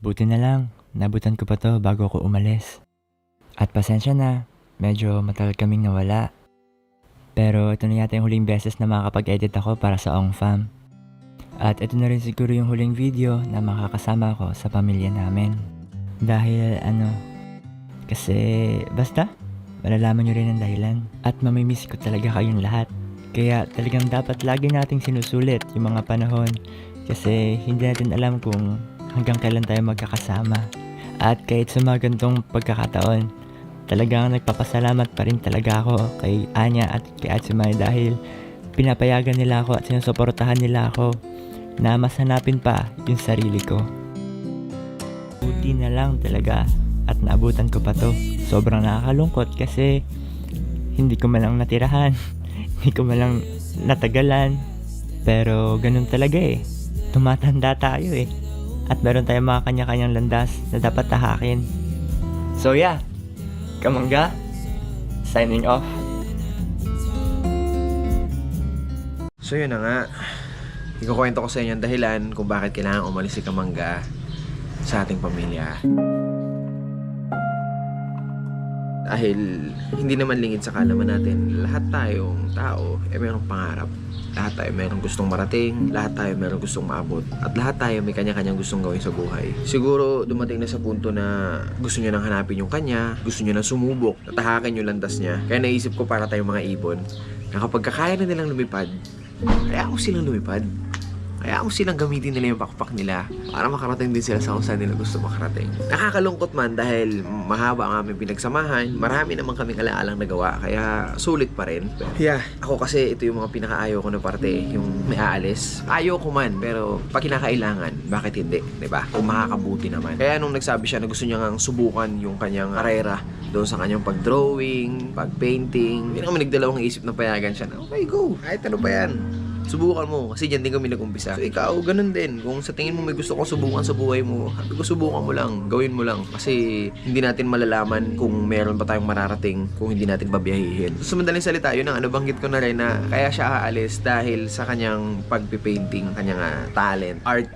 Buti na lang, nabutan ko pa to bago ako umalis. At pasensya na, medyo matagal kaming nawala. Pero ito na yata yung huling beses na makakapag-edit ako para sa OngFam. At ito na rin siguro yung huling video na makakasama ko sa pamilya namin. Dahil kasi basta, malalaman nyo rin ang dahilan. At mamimiss ko talaga kayong lahat. Kaya talagang dapat lagi nating sinusulit yung mga panahon. Kasi hindi natin alam kung hanggang kailan tayo magkakasama. At kahit sa mga ganitong pagkakataon, talagang nagpapasalamat pa rin talaga ako kay Anya at kay Atsumay dahil pinapayagan nila ako at sinusuportahan nila ako na mas hanapin pa yung sarili ko. Buti na lang talaga at naabutan ko pa to. Sobrang nakakalungkot kasi hindi ko malang natirahan, hindi ko malang natagalan. Pero ganun talaga eh. Tumatanda tayo eh. At meron tayong mga kanya-kanyang landas na dapat tahakin. So yeah, Kamangga, signing off. So yun na nga, ikukwento ko sa inyo ang dahilan kung bakit kailangan umalis si Kamangga sa ating pamilya. Dahil hindi naman lingid sa kaalaman natin, lahat tayong tao mayroong pangarap. Lahat tayo mayroong gustong marating, lahat tayo mayroong gustong maabot, at lahat tayo may kanya-kanyang gustong gawin sa buhay. Siguro dumating na sa punto na gusto niya nang hanapin yung kanya, gusto niya nang sumubok, natahakin yung landas niya. Kaya naisip ko para tayong mga ibon, na kapag kakaya na nilang lumipad, kaya ako silang lumipad. Kaya ako silang gamitin nila yung pakpak nila para makarating din sila sa kung saan nila gusto makarating. Nakakalungkot man dahil mahaba ang aming pinagsamahan. Marami naman kaming alaalang nagawa, kaya sulit pa rin. Yeah, ako kasi ito yung mga pinakaayaw ko na parte, yung may aalis. Ayaw ko man, pero pag kinakailangan, bakit hindi? Diba? Kung makakabuti naman. Kaya nung nagsabi siya na gusto niya ngang subukan yung kanyang karera doon sa kanyang pag-drawing, pag-painting, hindi naman nagdalawang isip na payagan siya na, okay, go! Kahit ano pa yan. Subukan mo, kasi dyan din kami nag-umpisa. So ikaw, ganun din. Kung sa tingin mo may gusto kong subukan sa buhay mo, sabi ko subukan mo lang, gawin mo lang. Kasi hindi natin malalaman kung meron pa tayong mararating kung hindi natin babiyahihin. So, sa madaling salita, yun ang nabanggit ko na rin na kaya siya aalis dahil sa kanyang pagpipainting, kanyang talent, art,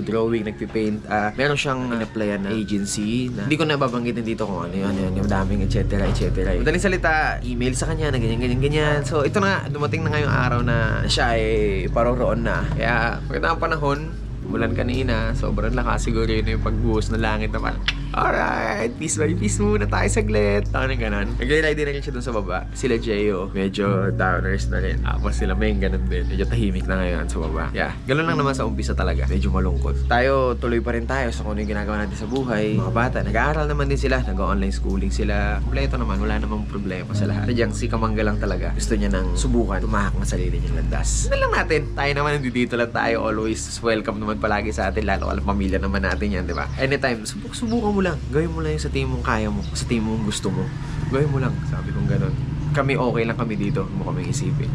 drawing, nagpipaint. Meron siyang in-applyan na agency na hindi ko na babanggitin dito kung ano yun, yung daming etc. Madaling salita, email sa kanya na ganyan. So ito na, dumating na ngayong araw na siya ay paroroon na. Kaya pagkita ang panahon, mulan kanina, sobrang lakas siguro yun yung pagbuhos ng langit na parang, alright, peace by peace muna tayo saglit. Tangan ng ganon. Nag-rely din rin siya dun sa baba. Sila Jeyo, medyo downers na rin. Tapos sila Meng, ganon din. Medyo tahimik na ngayon sa baba. Yeah, ganon lang naman sa umpisa talaga. Medyo malungkot. Tayo, tuloy pa rin tayo sa kung ano yung ginagawa natin sa buhay. Mga bata, nag-aaral naman din sila. Nag-online schooling sila. Kompleto naman, wala namang problema sa lahat. Sadyang si Kamangga lang talaga. Gusto niya nang subukan, tumahak ng sarili niyang landas. Ano lang natin, tayo naman dito lang tayo. Always welcome naman palagi sa atin. Lalo walang pamilya naman natin yan, di ba? Anytime, subukan mo lang. Gawin mo lang yung sa tingin mong kaya mo, sa tingin mong gusto mo. Gawin mo lang, sabi kong ganun. Kami okay lang kami dito, huwag mo kaming isipin.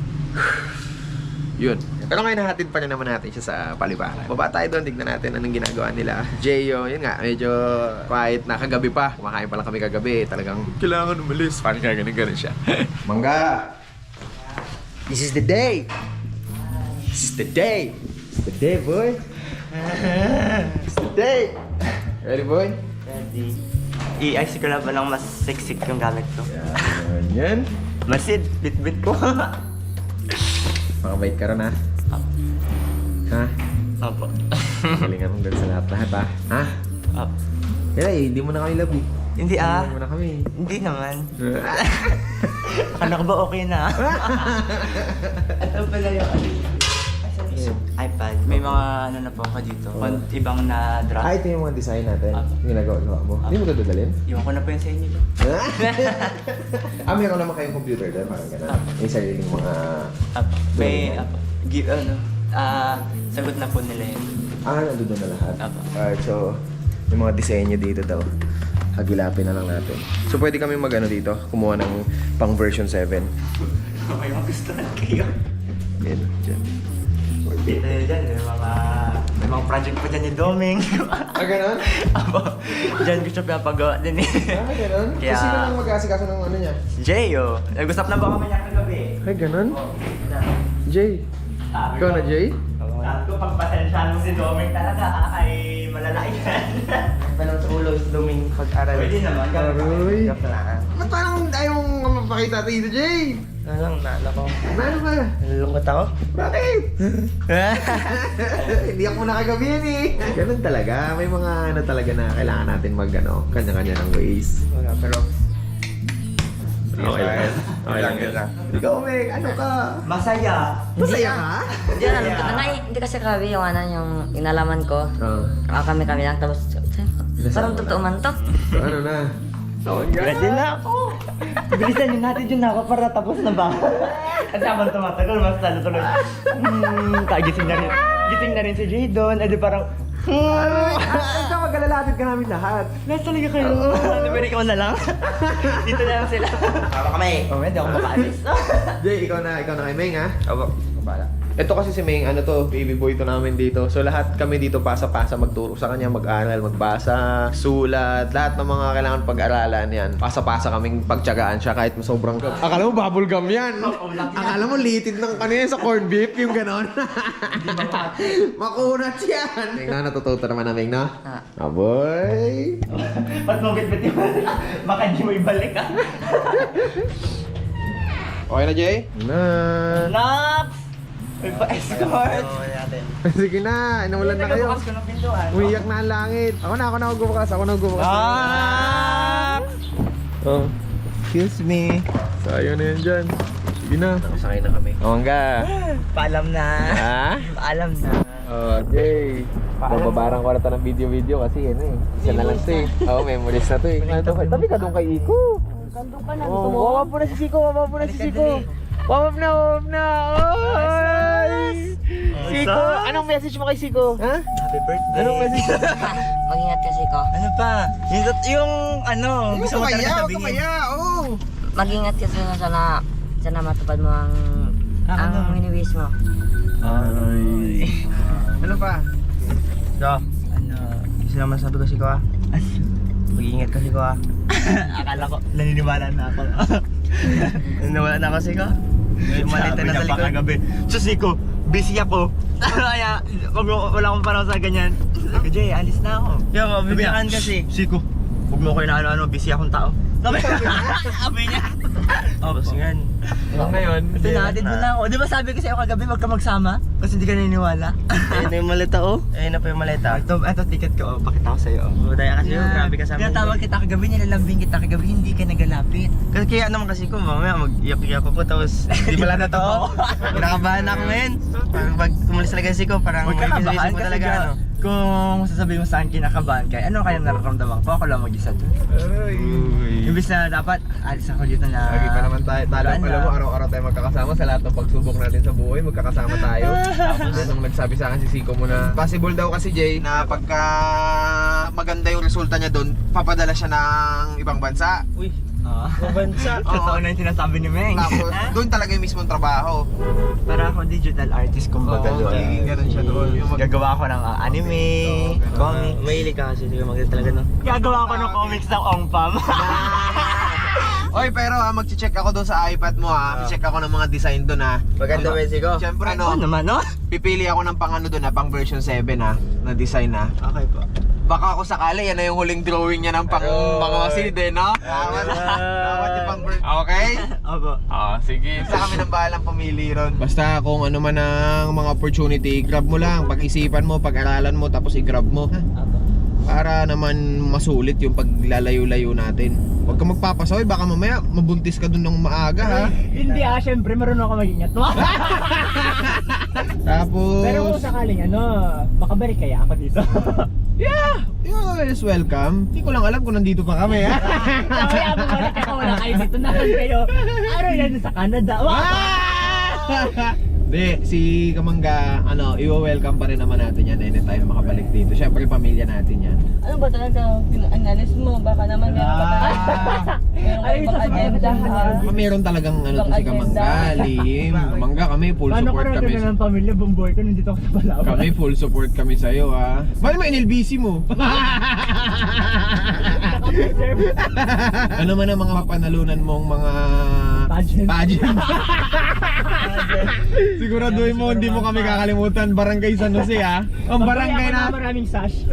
Yun. Pero ngayon nahatid pa rin naman natin siya sa paliparan. Baba tayo doon, tignan natin anong ginagawa nila. Jeyo, yun nga, medyo quiet na kagabi pa. Kumakain pa lang kami kagabi. Talagang kailangan umalis. Parang ganun siya. Mangga! This is the day! This is the day! It's the day, boy! It's the day! Ready, boy? Ready. I-ice ko lang ba ng mas siksik yung gamit ko? Yan. Masid, bit-bit ko. Makabait ka rin, ha? Ha? Opo. Galingan mong doon sa lahat, ha? Ha? Opo. Kaya hindi mo na kami love, eh. Hindi Hindi mo na kami. Hindi naman. Akala ko ba okay na? Ito pala yung iPad. May mga ano na po ako dito. Ibang na draft. Ito yung mga design natin. Apo. Yung ginagawa mo. Hindi mo dadalhin? Iwan ko na po yung sa inyo. Meron naman kayong computer doon, parang gano'n. Yung sariling mga... May, sagot na po nila yun. Nandun na lahat. Apo. Alright, so, yung mga disenyo dito daw, hagilapin na lang natin. So, pwede kami mag-ano dito, kumuha ng pang version 7. May mga gustuhan kayo. Yan, dyan. Dito dyan, may mga project pa dyan ni Doming. Gano'n? Apo, dyan ko siya pinapagawa din eh. Gano'n? Kaya- Sino nang mag-aasikaso ng ano niya? Jay, nag-usap na ba kami niya kagabi? Gano'n? Oh, Jay? Ikaw na, Jay? Sabi ko, pagpasensyahan mo si Doming talaga, ay malala wala yan. Tanong sa ulo is luming pag-aral. Pwede naman. Aroy. Joke lang. Ba't parang ayaw mong mapakita Tito Jay? Ano lang, naano ko. Ano ba? Nalulungkot ako. Bakit? Hindi ako nakagabi yan eh. Ganun talaga. May mga ano talaga na kailangan natin mag ano, kanya-kanya ng ways. Wala, pero... Okay lang yan. Okay lang yan. Ikaw, Meg, ano ka? Masaya. Masaya ka? Hindi, hindi kasi grabe yung ano, yung inalaman ko. Oo. Kami lang, tapos parang totoo man to. So ano na? Pwede na ako. Bilisan nyo natin yun ako para tapos na ba? Kasi habang tumatagal, mas lalo tuloy. Kagising na rin. Gising na rin si Jay doon. Eh di parang... Ikaw, magalalapit ka namin lahat. Nasa talaga kayo. Pwede ikaw na lang. Dito na lang sila. Tama kami. Oh, hindi ako makaalis. Jay, ikaw na kay Meng ha? Opo. Bala. Ito kasi si Meng, ano to, baby boy to namin dito. So lahat kami dito pasa-pasa magturo sa kanya, mag-aral, magbasa, sulat, lahat ng mga kailangan pag-aralan yan. Pasa-pasa kaming pagtiyagaan siya kahit sobrang... Akala mo bubble gum yan. Akala mo litid ng kanina sa corned beef, yung ganon. Makunat yan. Meng na, natututo naman na Meng na. Aboy. Ba't mo bitbit yung baka di mo ibalik ah. Okay na, Jay? Na. Naps! May pa-escort! Sige na, inamulan na kayo. Nagbukas ko ng pintuan. Umiyak na ang langit. Ako na magbubukas. Ah! Oh. Excuse me. Sayo na yan dyan. Sige na. Nakasakay na kami. Oo nga. Paalam na. Ha? Paalam na. Oh, Jay. Bababarang ko na ito ng video kasi yan eh. Isa na lang ito eh. Oo, memories na ito eh. Tabi ka doon kay Iko. Kandong ka na, Wawap mo na si Siko. Wawap na. Oy! Siko, anong message mo kay Siko? Ha? Happy birthday. Anong message mo? Mag-ingat kasi ko. Ano pa? Yung ano, gusto mo talaga sabihin. Oo. Mag-ingat kasi na sana matupad mo ang ano? mini-wish mo. Ay. Ano pa? So, ano, gusto naman sabi ko si ko ah. Mag-iingat kasi ko ah. Akala ko, naniniwala na ako. Nawala na kasi ko. May malita na sa likod. Kagabi. So, Siko, busy ako. Kaya, wala akong panahon sa ganyan. Sabi, Jay, alis na ako. Yo, bibiyakan kasi. Siko, huwag mo kayo na ano, busy akong tao. Sabi niya. Tapos yan. Ngayon, Ito na, din mo na ako. Di ba sabi ko sa'yo kagabi, wag ka magsama? Kasi hindi ka naniniwala. Ayun na yung maleta oh. Ayun na pa yung maleta. Ito ticket ko, pakita ko sa'yo. Budaya kasi yun, grabe ka sa amin. Tinatawag kita kagabi, nilalambing kita kagabi, hindi ka nagalapit. Kasi kaya naman kasi ko, mamaya mag-iyak-iyak ako tapos di pala na totoo. Nakabahan ako ngayon. Parang pag umalis talaga si ko, parang Huwag ka kabahan mo kasi talaga ano. kung sasabihin mo saan kinakabahan ka, ano kaya nararamdaman ko? Ako lang mag-isa doon. Imbis na dapat, alis ako dito na... Lagi pa naman tayo. Wala na. Alam mo, araw-araw tayo magkakasama sa lahat ng pagsubok natin sa buhay. Magkakasama tayo. Tapos nung nagsabi sa akin si Siko mo na possible daw kasi Jay na pagka maganda yung resulta niya doon, papadala siya ng ibang bansa. Uy, Ah. bansa. Totoo na yung sinasabi ni Meng. Tapos doon talaga yung mismong trabaho. Para ako digital artist kumbaga Oo, doon. magiging ganun siya doon. Yung Gagawa ako ng anime, comic. Mahilig ka kasi, sige maganda talaga no. Gagawa ako ng comics ng Ongpam. Oy, pero magche-check ako doon sa iPad mo ha. I-check ako ng mga design doon ha. Maganda ba si ko? Siyempre Ano naman, no? pipili ako ng pang ano doon ha, pang version 7 ha, na design ha. Okay po. Baka ako sakali, yan na yung huling drawing niya ng pang mga CD, no? Tama yung pang version. Okay? Opo. Sige. Basta kami nang bahalang pumili ron. Basta kung ano man ang mga opportunity, grab mo lang. Pag-isipan mo, pag-aralan mo, tapos i-grab mo. Opo. Para naman masulit yung paglalayo-layo natin. Huwag ka magpapasoy, baka mamaya mabuntis ka dun ng maaga ha. Hindi syempre marunong ako mag-ingat. Tapos... Pero kung sakaling makabalik kaya ako dito. Yeah! You're always welcome. Hindi ko lang alam kung nandito pa kami ha. Kaya bumalik ako, wala kayo dito, nahan kayo. Araw yan sa Canada. Hindi, si Kamangga, i-welcome pa rin naman natin yan anytime makabalik dito. Siyempre, pamilya natin yan. Ano ba talaga analyze mo? Baka naman meron ka ba? Ay, Meron ka agenda ha? Meron talagang to si Kamangga, lihim. Kamangga kami, full Paano support ka kami. rin ng pamilya, bumboy ko, nandito ako sa Palawan. Kami, full support kami sa'yo ha. Bakit may NLBC mo? Ano man ang mga panalunan mong mga pageant. Siguraduhin mo hindi mo kami kakalimutan. Barangay San Jose ha. Ang barangay na Maraming sash.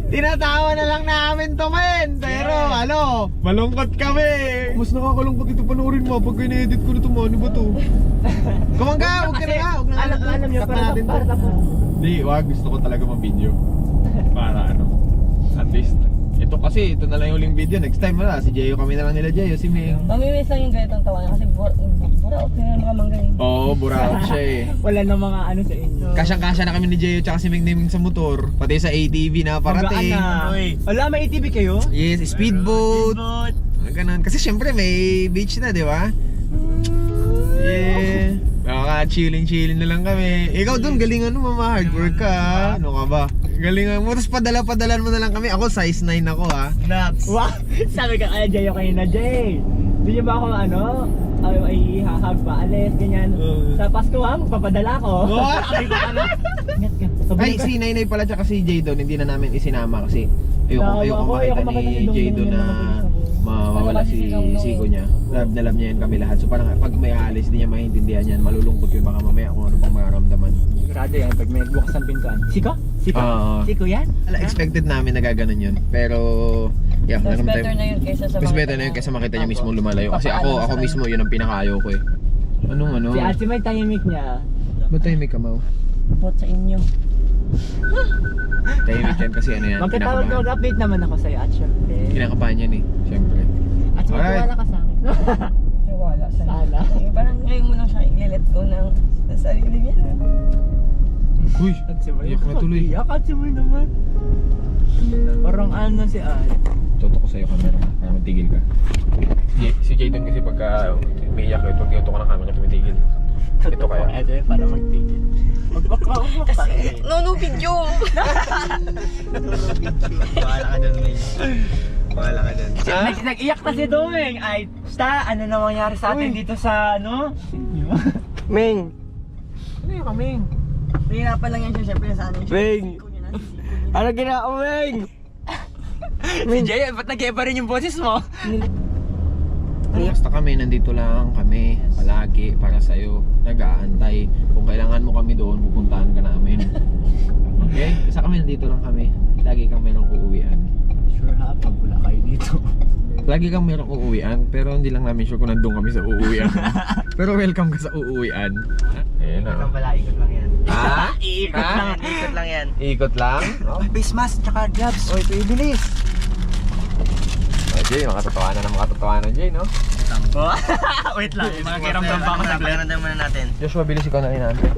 tinatawa na lang namin to men. Pero ano, malungkot kami. Mas nakakalungkot ito panoorin mo pag in-edit ko nito mo. Ano ba to? Kumang ka, huwag ka na nga. Huwag na nga. Alam niyo, Cut na natin to. Hindi, wag. Gusto ko talaga mag-video. Para ano, at least. Ito kasi, ito na lang yung huling video. Next time wala, si Jeyo kami na lang nila Jeyo, si Ming. Mamimiss lang yung ganitong tawanan kasi buraot na yung mga manggaling. Oo, buraot siya eh. Wala na mga ano sa inyo. Kasyang-kasya na kami ni Jeyo tsaka si Ming Niming sa motor. Pati sa ATV na parating. Wala, may ATV kayo? Yes, speedboat. Ganun. Kasi syempre may beach na, di ba? Yeah. Chilling na lang kami. Ikaw dun, galingan mo, mama. Hard work ka. Ano ka ba? Galingan mo. Tapos padalan mo na lang kami. Ako size 9 ako ha. Naps. Wow! Sabi ka kaya Jay, okay na Jay. Hindi niyo ba ako ano? Ay hahag pa, alis, ganyan. Sa Pasko ha, magpapadala ko. Sabi ko ano? Ay, si Nainay pala tsaka si Jay doon, hindi na namin isinama kasi ayoko makita ni Jay doon na mawawala si Siko niya. Love na love niya yan kami lahat. So parang pag may alis, hindi niya maintindihan yan. Malulungkot yun baka mamaya kung ano pang mararamdaman. Sigurado yan, pag may nagbukas ng pintuan. Siko? Siko? Siko yan? Ala, expected namin na gaganon yun. Pero, yeah, Mas naramdam- better na yun kaysa sa mas better na yun kaysa makita niya mismo lumalayo. Kasi ako mismo yun ang pinakaayaw ko eh. Anong ano? Si Ate may tahimik niya. Ba't tahimik ka, Mau? Bot sa inyo. Tahimik yan kasi ano yan, Magkatawag kinakabahan. mag-update naman ako sa'yo at syempre. Kinakabahan yan eh, syempre. At Alright. magtiwala ka sa akin. Tiwala sa Sana. Eh, parang ngayon mo lang siya i-let go ng sa sarili niya. Uy, At si May. iyak na tuloy. Iyak at si May naman. Parang ano si Ate. Toto ko sa'yo camera mo, para matigil ka. Si Jayden kasi pagka may iyak yun, pag ito ka ng camera, tumitigil. Ito kaya. Ito para magtigil. No video! Bahala ka dyan, May. Bahala ka dyan. Nag-iyak na si Domeng. Ay, ano na mangyari sa atin dito sa ano? Ming! Ano yung kaming? Hirapan lang yan siya, syempre sa anin siya. Ming! Ano ginawa mo, Ming? Si Jay, ba't nag-iba rin yung boses mo? Basta kami, nandito lang kami palagi para sa'yo. Nag-aantay. Kung kailangan mo kami doon, pupuntahan ka namin. Okay? Basta kami, nandito lang kami. Lagi kang merong uuwian. Sure ha, pag wala kayo dito. Lagi kang merong uuwian, pero hindi lang namin sure kung nandun kami sa uuwian. Pero welcome ka sa uuwian. Ayan Ikaw o. pala, ikot lang yan. Ha? Iikot Ha? lang. Ikot lang yan. Ikot lang? May face mask, tsaka gloves. Oy, bilis! Jay, makatotohanan Jay, no? Wait lang, mga kiramdam pa ako sa Plano na muna natin. Joshua, bilis ikaw na inaantay.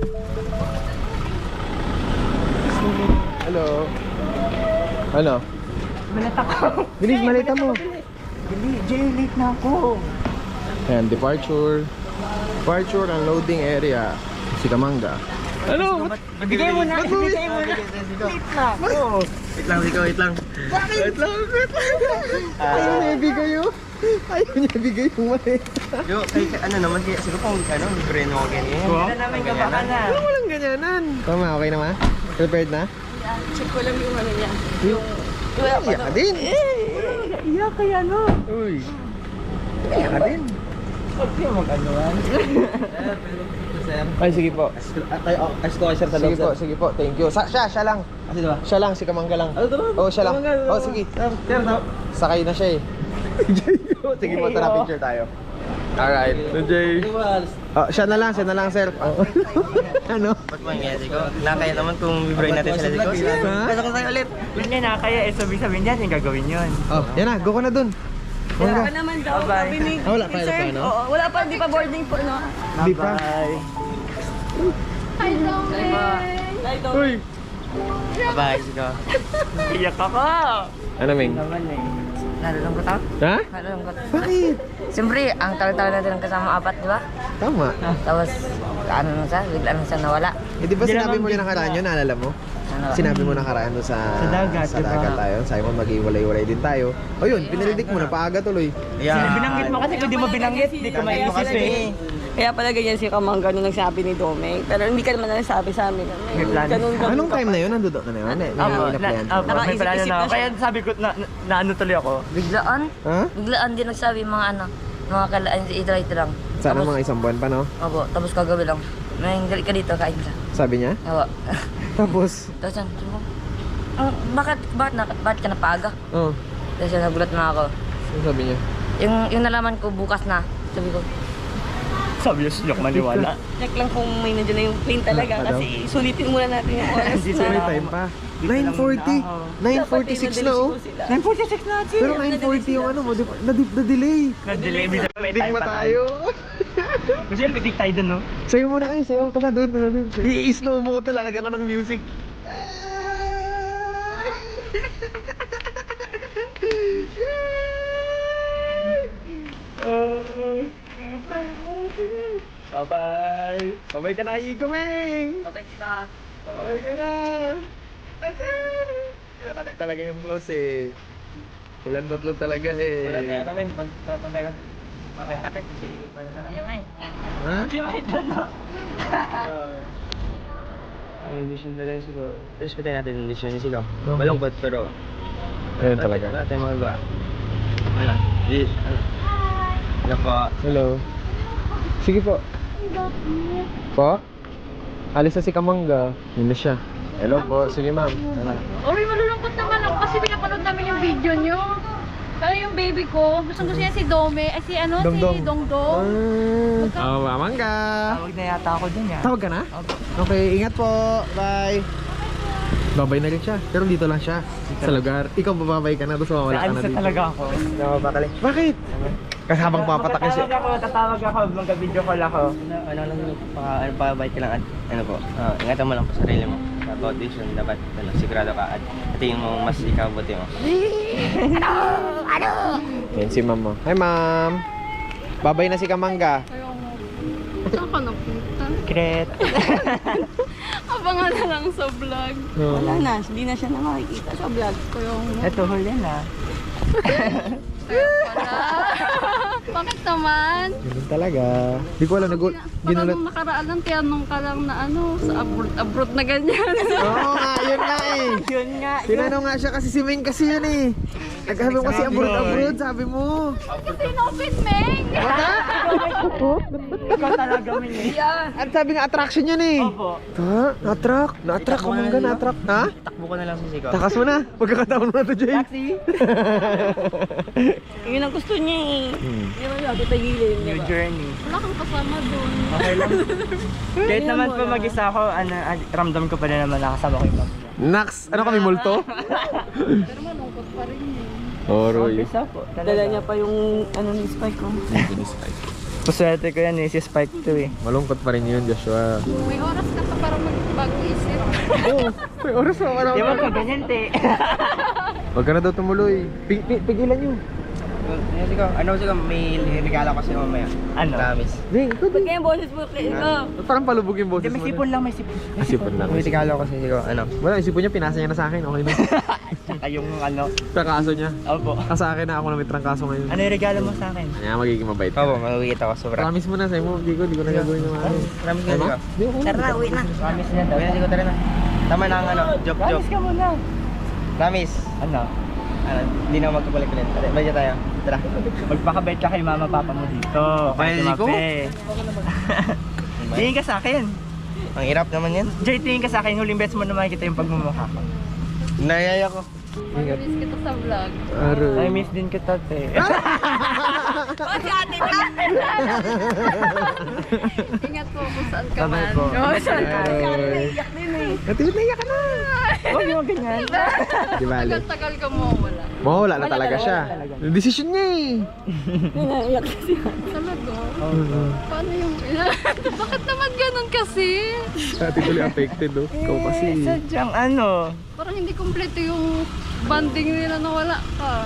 Hello? Ano? Malata ko. Bilis, malita mo. Dili, Jay, late na ako. Ayan, departure. Departure and loading area. Sikamanga. Ano? Bigay mo na, bigay mo na. Late na ako. Wait lang, Siko, wait lang. Wait lang. Ayaw niya ibigay yun. Ayaw niya ibigay yung malita. Yo, ano naman, kaya siguro kung libre na ako ganyan. Hindi na namin kabakan na. Walang ganyanan. Tama, okay na ma? Prepared na? Check ko lang yung ano niya. Iyak ka din. Iyak kaya no. Uy. Iyak ka din. Huwag kayo mag-anuan. Ay, sige po. Ask ko, sir, sa Sige po, sige po. Thank you. Siya lang. Kasi diba? Siya lang, si Kamangga lang. Oo, siya lang. Oo, sige. Sakay na siya eh. Sige po, tara picture tayo. Alright. Jay. Oh, siya na lang, sir. Ano? Ba't mo nga, Siko? Nakaya naman kung vibrate natin sila, Siko. Sige, Ha? pasok ko tayo ulit. Yun nga nakakaya, sabihin niyan, yung gagawin yun. Oh, yan na, go ka na dun. Wala pa naman daw, Bye-bye. sabi ni Wala pa sir. ano? Oo, wala pa, di pa boarding po, no? Di pa. Bye. Uy. Bye, Siko. Iyak ako. Ano, Ming? Naman eh. Nalulungkot ako. Ha? Nalulungkot. Bakit? Siyempre, ang tagal-tagal natin ang kasama apat, di ba? Tama. Tapos, ano na siya, bigla na siya nawala. Eh, di ba Hindi sinabi naman mo yung bigla. nakaraan yun, naalala mo? Ha? Ano? Sinabi mo nakaraan doon sa dagat, sa diba? dagat tayo. Sabi mo mag-iwalay-walay din tayo. O yun, pinilidik mo na paaga tuloy. Binanggit mo kasi kung di mo binanggit, di ko Binanggit mo kasi. maiisip eh. Kaya pala ganyan si Kamangga nung nagsabi ni Domeng. Pero hindi ka naman nagsabi sa amin. May plano. Anong time na yun? Nandun na yun? Opo, may plano na ako. Kaya sabi ko, na ano tuloy ako. Biglaan. Ha? Biglaan din nagsabi mga ano, mga kalaan, i-try lang. Sana Tapos- mga isang buwan pa, no? Opo, tapos kagabi lang. May galit ka dito, kain ka. Sabi niya? Opo. Tapos, Tapos yan, sabi ko, bakit ka napaaga? oh, Tapos yan, nagulat na ako. ano sabi niya? Yung nalaman ko bukas na, sabi ko, Sabi niyo, yok maniwala. Check lang kung may nandiyan na yung plane talaga. Kasi sulitin muna natin yung oras Hindi na. May time pa. 9:40. 9:46 na, oh. 9:46 na, Chi. Pero 9:40 yung ano mo, di ba? Na-delay. Na-delay. May Hindi time pa pa tayo. Kasi yung pitik tayo dun, no? Sayo mo na kayo, sayo ka na doon. I-slow mo ko talaga ng music. Bye-bye. Bye-bye ka na, Igomeng. okay ka. Bye ka na. Yan talaga yung close eh. Ulan-dotlog talaga eh. Ha? Ay, edition na rin siguro. Respetin natin yung edition ni Sigaw. Malungkot pero... Ayun talaga. Wala tayong magagawa. Wala. Ano po? Hello. Sige po. Po? Alis na si Kamangga. Yun na siya. Hello po. Sige ma'am. Uy, malulungkot naman ako kasi pinapanood namin yung video nyo. Pero yung baby ko, gusto niya si Dome, ay si ano, si Dongdong. Oh, Kamangga. Tawag na yata ako dun, ya. Tawag ka na? Okay, ingat po. Bye. Babay na rin siya. Pero dito lang siya. Sa lugar. Ikaw bababay ka na. Tapos mawala ka Saan na sa dito. talaga ako? Nakapakali. Bakit? Kasi habang papatakin siya. Tatawag ako, mag-video call ako. Ano lang yung pabait ka lang at ano po, ingatan mo lang po sarili mo. Sa audition dapat sigurado ka at tingin mo mas ikaw buti mo. Yan si ma'am mo. Hi ma'am. Babay na si Kamangga. Saan ka napunta? Kret. Abangan na lang sa vlog. Wala na, hindi na siya na makikita sa vlog. Eto, huli na. Kaya pala. Bakit naman? Ganun talaga. Di ko alam. Parang Ginulat. nung nakaraan lang, tinanong ka lang na ano, sa abroad na ganyan. Oo nga, yun nga eh. Yun nga. Tinanong nga siya kasi si Ming kasi yun eh. Nagsabi mo kasi abroad, sabi mo. Kasi open, Meng! Ikaw talaga, Ming. At sabi nga attraction yun eh. Opo. Ha? Na-attract? Na-attract? Kamangga na-attract? Ha? Takbo ko na lang si Sigaw. Takas mo na. Pagkakataon mo na to, Jay. Taxi. Yun ang gusto niya eh. Hindi naman siya titagilin, di New ba? journey. Wala kang kasama doon. Okay lang. Kahit naman po mag-isa ako, ramdam ko pa rin naman nakasama ko yung mom. Nax, ano kami, multo? Pero malungkot pa rin eh. Oroy. Isa po. Dala niya pa yung ano ni Spike ko. Paswerte ko yan eh, si Spike 2 eh. Malungkot pa rin yun, Joshua. May oras ka pa para magbago isip. Oo, may oras pa. Di ba ka ganyan, te? Huwag ka na daw tumuloy. Pigilan nyo. Sigaw, may regalo ko sa'yo mamaya. Ano? Promise. Ding, ikaw Ba't kaya boses mo kay ikaw? Parang palubog yung boses Hindi, may mo. sipon lang, may sipon. Sipon lang. May regalo ko sa Sigaw, ano? Wala, isipon niya, pinasa niya na sa akin. Okay na. Tsaka yung ano. Trangkaso niya. Opo. Sa akin na ako na may trangkaso ngayon. Ano yung regalo mo sa akin? Kanya magiging mabait ka. Oo, maluwit ako sobra. Promise mo na sa'yo mo, di ko na gagawin yung ano. Promise ka, Ano? Sigaw. Di ako. Tara, uwi na. Promise niya daw. Uwi na, Sigaw, tara na. Tama na ang ano, joke. Promise ka muna. Promise. Ano? Hindi na magkapalit ulit. Baya tayo. Tara. Magpakabait ka kay mama papa mo dito. Pwede ko? Tingin ka sa akin. Ang hirap naman yan. Jay, tingin ka sa akin. Huling beses mo na makikita yung pagmumukha ko. Nayaya ko. Mag-miss kita sa vlog. I miss din kita, te. Ingat po kung saan ka Bye-bye man. po. Oh, saan ka? Naiyak din eh. Natibit na iyak ka na. Huwag mo ganyan. Di bali. Tagal-tagal ka mawawala. Mawala na talaga siya. Yung decision niya eh. Naiyak kasi. Talaga? Paano yung... Bakit naman ganun kasi? Ate tuloy affected oh. Ikaw kasi. Sadyang ano. Parang hindi kumpleto yung banding nila na wala ka.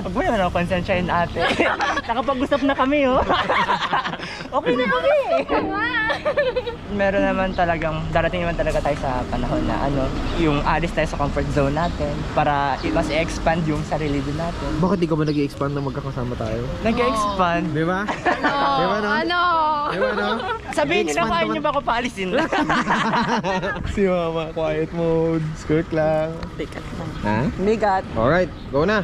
Huwag mo naman ako konsensyahin, ate. Nakapag-usap na kami, oh. Okay na kami. Meron naman talagang, darating naman talaga tayo sa panahon na ano, yung alis tayo sa comfort zone natin para mas i-expand yung sarili din natin. Bakit di ka ba nag-i-expand na magkakasama tayo? Nag-expand. Di ba? Di ba no? Ano? Di ba no? Sabihin nyo na, Nag-expand kaya naman. nyo ba ako paalisin? Si mama, quiet mode. Skirt lang. Bigat lang. Ha? Bigat. Alright, go na.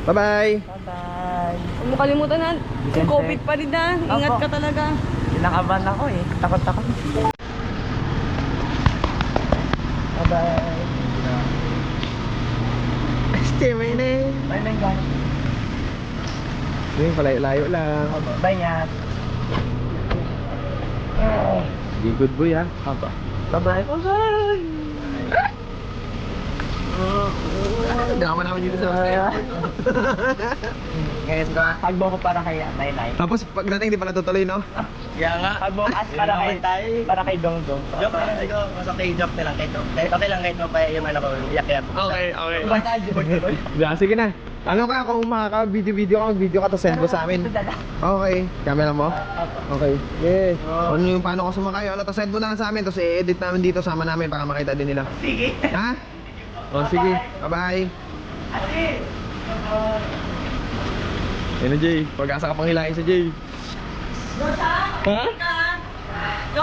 Bye-bye. Bye-bye. Huwag mo kalimutan na. Yung COVID pa rin na. Ingat Opo. ka talaga. Kinakabahan ako eh. Takot-takot. Bye-bye. Stay my name. Bye-bye guys. Yung palayo-layo lang. Bye nga. Be good boy ha. Bye-bye. Dama naman dito sa masaya. Ngayon ba? Hagbo ko para kay Nay. Tapos pagdating di pala tutuloy no? Kaya nga. Hagbo para kay Dongdong. Joke lang, ikaw, mas okay, joke na lang kayo. Okay lang kahit mo pa yung ano ko, iyak-iyak. Okay. Yeah, sige na. Ano ka kung makaka-video ka, mag-video ka to send mo sa amin. Okay. Camera mo? Okay. Yes. Ano yung paano ka sumakay? Ano to send mo na lang sa amin. Tapos i-edit namin dito, sama namin para makita din nila. Sige. Ha? Oh, sige. Bye-bye. Ayun na, Jay. Pag-asa ka pang hilahin sa Jay. Ha?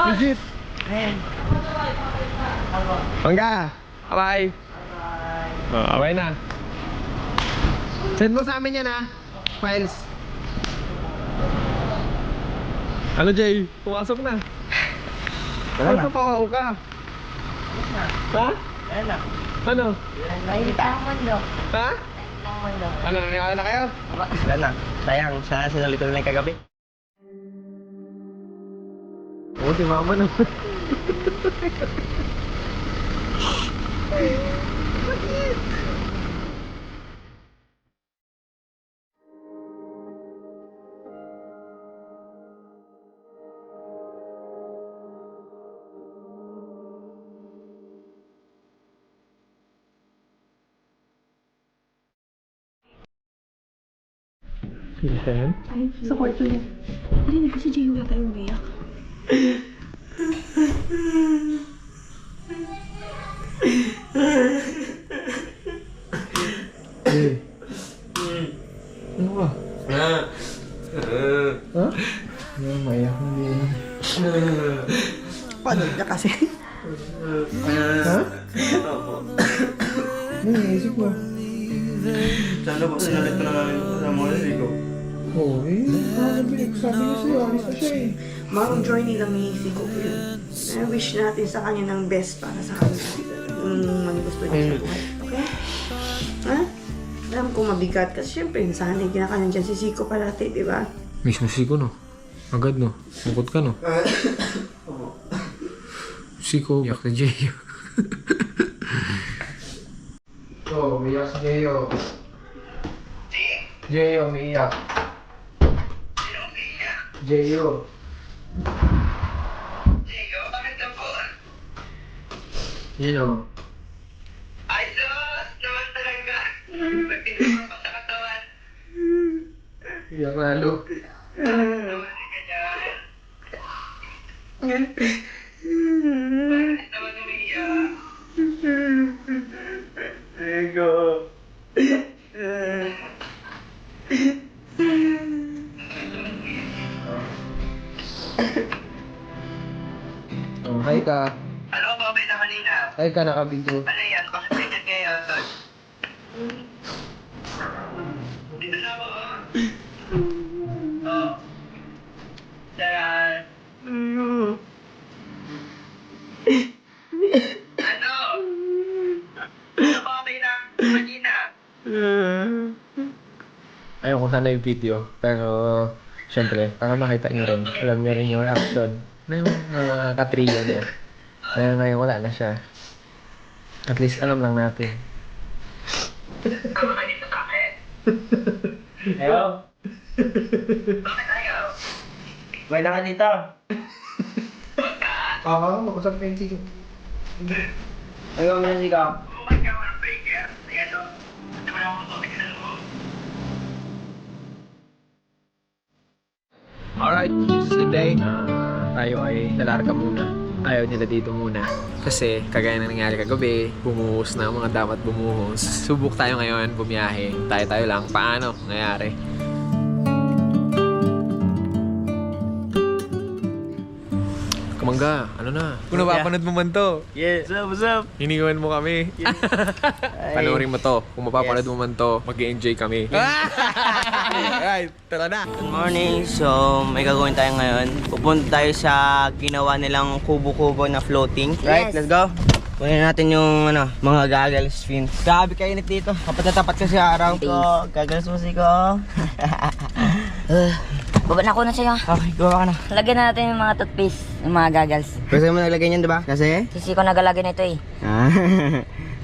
Legit. Pangga. Bye-bye. Bye na. Send mo sa amin yan ha. Files. Ano Jay? Pumasok na. Wala na. Pawaw ka. Ha? Ayan na. Ano? Nakikita ang mundo. Ha? Ano? Naniwala na kayo? Wala na. Sayang, sa sinalito na lang kagabi. Oo, si mama naman. Yan. Sa kwarto niya. Hindi ko si Jay wala tayong biyak. Ano ba? Ha? Maiyak na din. Panood niya kasi. Ha? Ano naisip mo? Sana po sinalito na namin sa mga ko. Oo, sabi niya sa'yo, alis na siya eh. Mang journey lang ni si Coco yun. Wish natin sa kanya ng best para sa kanya. Ano gusto niya sa buhay. Okay? Ha? Alam ko mabigat kasi syempre nasanay ka na dyan si Siko parati, di ba? Miss mo Siko no? Agad no? Mukot ka no? Siko, yak na Jeyo. Oh, umiyak si Jeyo. Jeyo, umiyak. Jeyo. Jeyo, bakit na po? Jeyo. Ay, sus! Naman talaga! Ba't tinawag pa sa katawan? Iyak lalo. Naman si ganyan. Bakit naman umiiyak? Ego. Oh, hi ka. Ano ba ba na kanina? Hi ka, nakabidyo. Ano yan? Bakit ganyan ngayon? Dito na ako, oh. Oh. Sarah. Ano? Ano ba ba na kanina? Ayun ko sana yung video, pero syempre, para makita nyo rin, alam nyo rin yung reaction na yung katrio niya. Kaya ngayon wala na siya. At least alam lang natin. Ako kanina sa akin. Ayaw. Bakit ayaw? May na ka dito. Oo, mag-usap na yung sige. Ayaw mo na sigaw. Oh my God, what a breaker. Ayan o. Ito mo lang ako pagkakasal mo. Alright, this is the day na tayo ay lalarga muna. Ayaw nila dito muna. Kasi kagaya ng nangyari kagabi, bumuhos na ang mga dapat bumuhos. Subok tayo ngayon, bumiyahe. Tayo-tayo lang. Paano nangyari? Kamangga, ano na? Kung napapanood mo man to, Yeah, what's up? iniwan mo kami. Panoorin mo to. Kung mapapanood mo man to, mag-enjoy kami. Alright, tara na. Good morning. So, may gagawin tayo ngayon. Pupunta tayo sa ginawa nilang kubo-kubo na floating. Right, let's go. Kunin natin yung mga goggles, fin. Grabe kainit dito. Kapag natapat ka sa araw ko, goggles mo ko. Baba na ko na sa'yo. Okay, gawa ka na. Lagyan na natin yung mga toothpaste, yung mga goggles. Kasi mo naglagay niyan, di ba? Kasi? Sisi ko nagalagay na ito eh.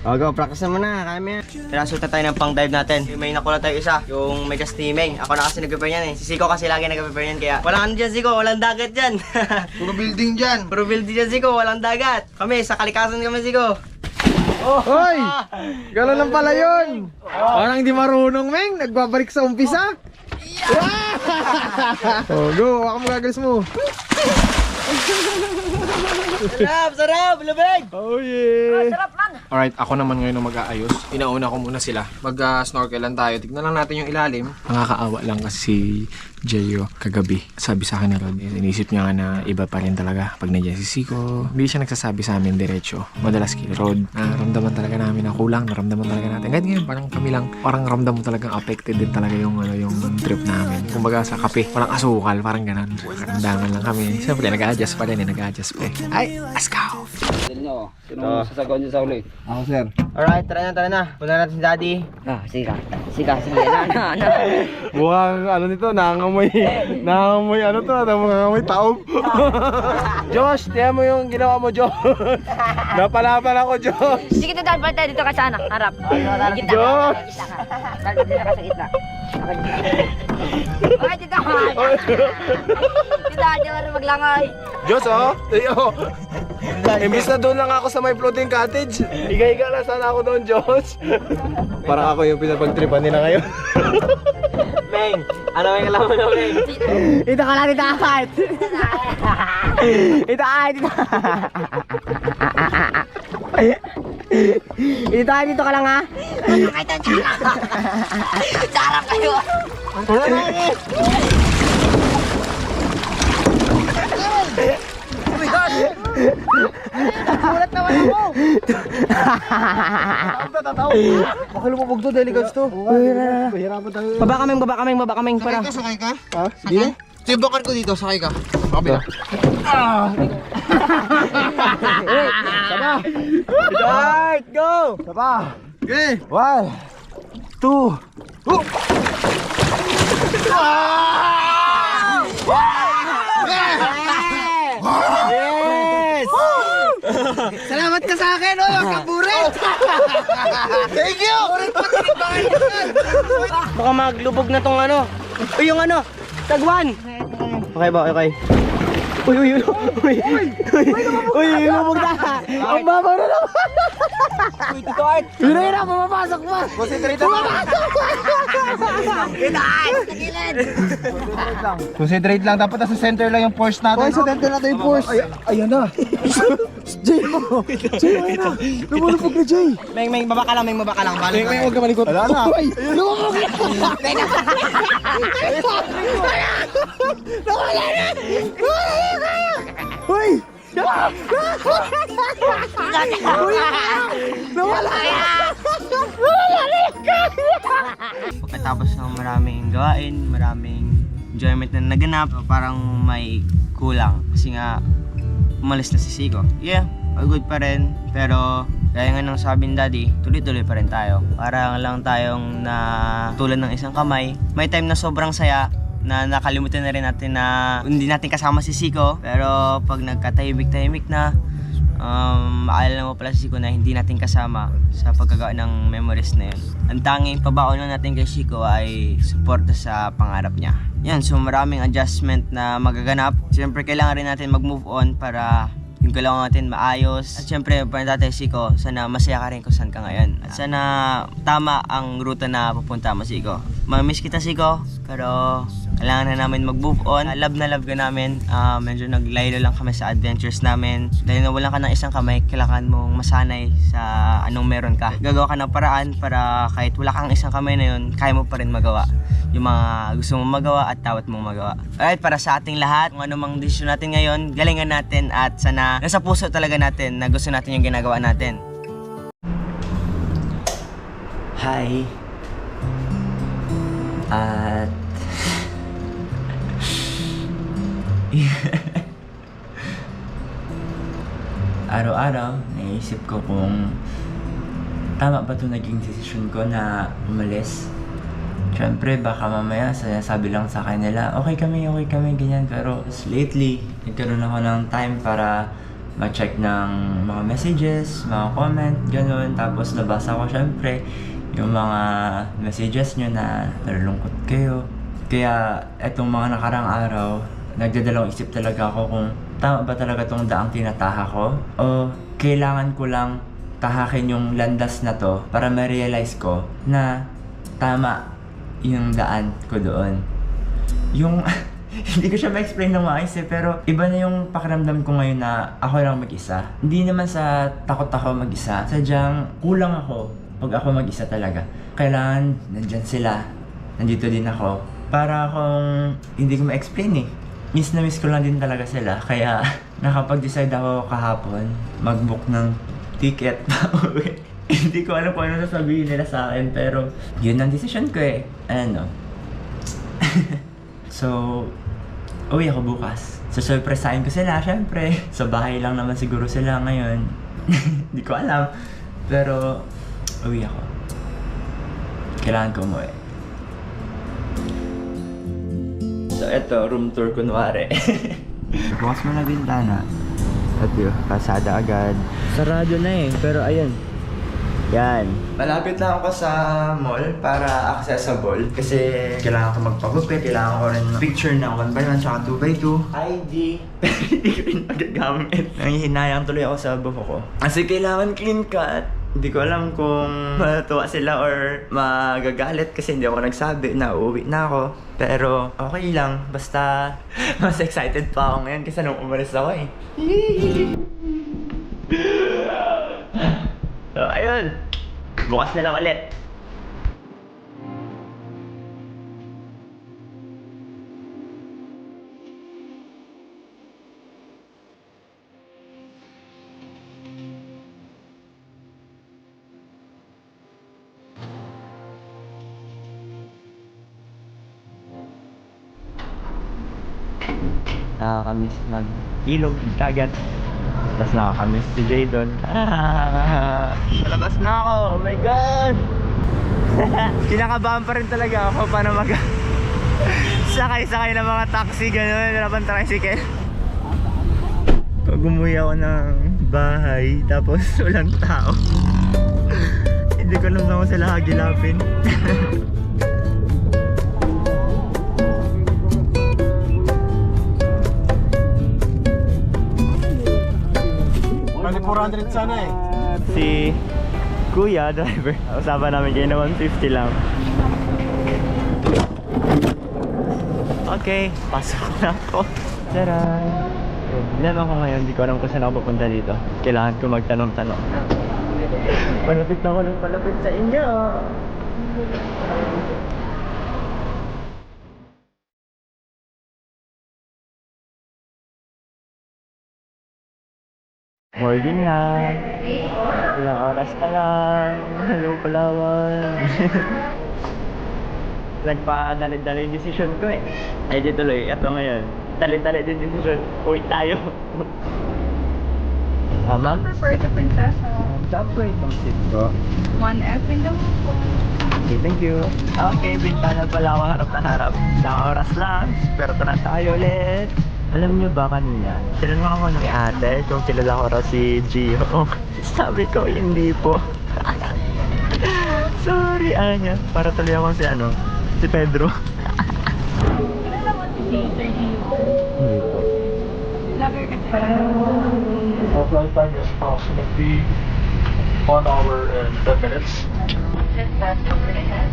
O, go, practice na muna. Kaya mo yan. Tara, suot na tayo ng pang-dive natin. May nakuha tayo isa, yung mega steaming. Ako na kasi nag-prepare yan eh. Si Siko kasi lagi nag-prepare yan. Kaya walang ano dyan, Siko. Walang dagat dyan. Puro building dyan. Puro building dyan, Siko. Walang dagat. Kami, sa kalikasan kami, Siko. Hoy! Gano'n lang pala yun! Parang di marunong, Meng. Nagbabalik sa umpisa. Oh, go! Waka mo goggles mo. Sarap! Labig! Oh, yeah! Sarap man! Alright, ako naman ngayon ang mag-aayos. Pinauna ko muna sila. Mag-snorkel lang tayo. Tignan lang natin yung ilalim. Nakakaawa lang kasi si Jeyo kagabi. Sabi sa akin ni Rod, inisip niya nga na iba pa rin talaga pag nandiyan si Siko. Hindi siya nagsasabi sa amin diretso. Madalas kay Rod, naramdaman talaga namin na kulang. Naramdaman talaga natin. Kahit ngayon, parang kami lang. Parang ramdam mo talagang affected din talaga yung trip namin. Kumbaga sa kape, parang asukal, parang ganun. Karamdaman lang kami. Siyempre, nag-a-adjust pa rin. Nag-a-adjust pa. Ay, let's go! Sino sasagaw niyo sa uli? Ako, sir. Alright, tara na. Punta natin si Daddy. Sige. Na. Mukhang ano nito, nangangamoy ano to, nangangamoy taob. Josh, tiyan mo yung ginawa mo, Josh. Napalaban ako, Josh. Sige, dito tayo dito ka sa harap. Gitna ka. Dito ka sa gitna. Okay, dito ka. Dito ka, maglangay. Josh, oh. Imbis na doon lang ako sa may floating cottage. Higa-higa na sana ako doon, Josh. Parang ako yung pinapagtripan nila ngayon. Meng, ano may kalaman mo, Meng? Dito ka lang, dito ka. Dito ka lang ha. Sarap kayo. Ulat naman ako. Baka lumubog to, delicates to. Mahirapan tayo. Baba kaming para. Sakay ka? Ha? Sige. Tibakan ko dito, sakay ka. Kabila. Start, go! Sapa. Okay. 1, 2. Yes! Salamat ka sa akin, oh, kaburit. Thank you! Baka maglubog na tong Uy, yung tagwan! Okay ba, okay. Uy, lumubog na! Ang baba na naman! Uy, Tito Art! Yun na, pumapasok mo. Concentrate lang. Concentrate lang. Dapat nasa center lang yung force natin. Sa center natin yung force. Ayan na. Jay mo. Jay na. Lumulupog na Jay. Meng, baba ka lang. Meng, huwag ka malikot. Wala na. Lumubog na. Nawala na. Hoy! Pagkatapos ng maraming gawain, maraming enjoyment na naganap, parang may kulang. Kasi nga, umalis na si Siko. Yeah, good pa rin. Pero, gaya nga ng sabi ni Daddy, tuloy-tuloy pa rin tayo. Parang lang tayong tulan ng isang kamay. May time na sobrang saya, na nakalimutan na rin natin na hindi natin kasama si Siko. Pero pag nagkatahimik-tahimik na, maalala mo pala si Siko na hindi natin kasama sa pagkagawa ng memories na yun. Ang tanging pabaon na natin kay Siko ay suporta sa pangarap niya. Yan, so maraming adjustment na magaganap. Siyempre kailangan rin natin mag-move on para yung kailangan natin maayos. At syempre, para natin Siko, sana masaya ka rin kung saan ka ngayon. At sana tama ang ruta na pupunta mo, Siko. Mamimiss kita, Siko, pero kailangan na namin mag-move on. Love na love ka namin. Medyo naglaylo lang kami sa adventures namin. Dahil nawalan ka ng isang kamay, kailangan mong masanay sa anong meron ka. Gagawa ka ng paraan para kahit wala kang isang kamay na yun, kaya mo pa rin magawa yung mga gusto mong magawa at tawat mong magawa. Alright, para sa ating lahat, kung ano mang desisyon natin ngayon, galingan natin at sana nasa puso talaga natin na gusto natin yung ginagawa natin. Hi. At araw-araw naisip ko kung tama ba ito naging desisyon ko na umalis. Siyempre baka mamaya sinasabi lang sa kanila okay kami, ganyan. Pero lately nagkaroon ako ng time para ma-check ng mga messages, mga comment, gano'n. Tapos nabasa ko siyempre yung mga messages nyo na nalulungkot kayo. Kaya etong mga nakarang araw, nagdadalawang isip talaga ako kung tama ba talaga tong daang tinataha ko o kailangan ko lang tahakin yung landas na to para ma-realize ko na tama yung daan ko doon. Yung hindi ko siya ma-explain ng maayos pero iba na yung pakiramdam ko ngayon na ako lang mag-isa. Hindi naman sa takot ako mag-isa, sadyang kulang ako pag ako mag-isa talaga. Kailangan nandyan sila, nandito din ako. Para akong hindi ko ma-explain eh. Miss na miss ko lang din talaga sila. Kaya nakapag-decide ako kahapon mag-book ng ticket pa uwi. Hindi ko alam kung ano sasabihin nila sa akin pero yun ang decision ko eh. Ano? So, uwi ako bukas. So, surpresahin ko sila, syempre. Sa bahay lang naman siguro sila ngayon. Hindi ko alam. Pero, uwi ako. Kailangan ko umuwi. So, eto, room tour kunwari. Bukas mo na bintana. At yun, pasada agad. Sarado na eh, pero ayun. Yan. Malapit lang ako sa mall para accessible. Kasi kailangan ko magpagupit, kailangan ko rin picture ng 1x1 tsaka 2x2 ID. Pero hindi ko rin magagamit. Nangihinayang tuloy ako sa buho ko. Kasi kailangan clean cut. Hindi ko alam kung matuwa sila or magagalit kasi hindi ako nagsabi na uuwi na ako. Pero okay lang. Basta mas excited pa ako ngayon kasi nung umalis ako eh. So, ayun. Bukas na lang ulit. Nakakamiss mag-ilog, dagat. Tapos nakakamiss si Jadon. Palabas na ako! Oh my God! Kinakabahan pa rin talaga ako paano sakay-sakay ng mga taxi, gano'n, harapan tricycle. Pag umuwi ako ng bahay, tapos walang tao. Hindi ko alam na ako sila hagilapin. Bali 400 sana eh. Si Kuya, driver. Usapan namin kayo na 150 lang. Okay, pasok na ako. Taran! Problema ko ngayon, hindi ko alam kung saan ako pupunta dito. Kailangan ko magtanong-tanong. Malapit na ako ng malapit sa inyo. Morning na. Ilang oras na lang. Hello, Palawan. Nagpa-dali-dali yung decision ko eh. Ay, di tuloy. Ito ngayon. Dali-dali din decision. Uwi tayo. Ma'am? Prefer the prinsesa. Subway itong seat ko. 1F window. Okay, thank you. Okay, bintana pala ako harap na harap. Ilang oras lang. Pero ito na tayo ulit. Alam niyo ba kanina, tinanong ako ng ate kung kilala ko raw si Gio. Sabi ko, hindi po. Sorry, Anya. Para tuloy ako si Pedro. Kilala mo si Sir Gio? Hindi po. Vlogger kasi. Flight time is approximately 1 hour and 10 minutes. Just pass over the head.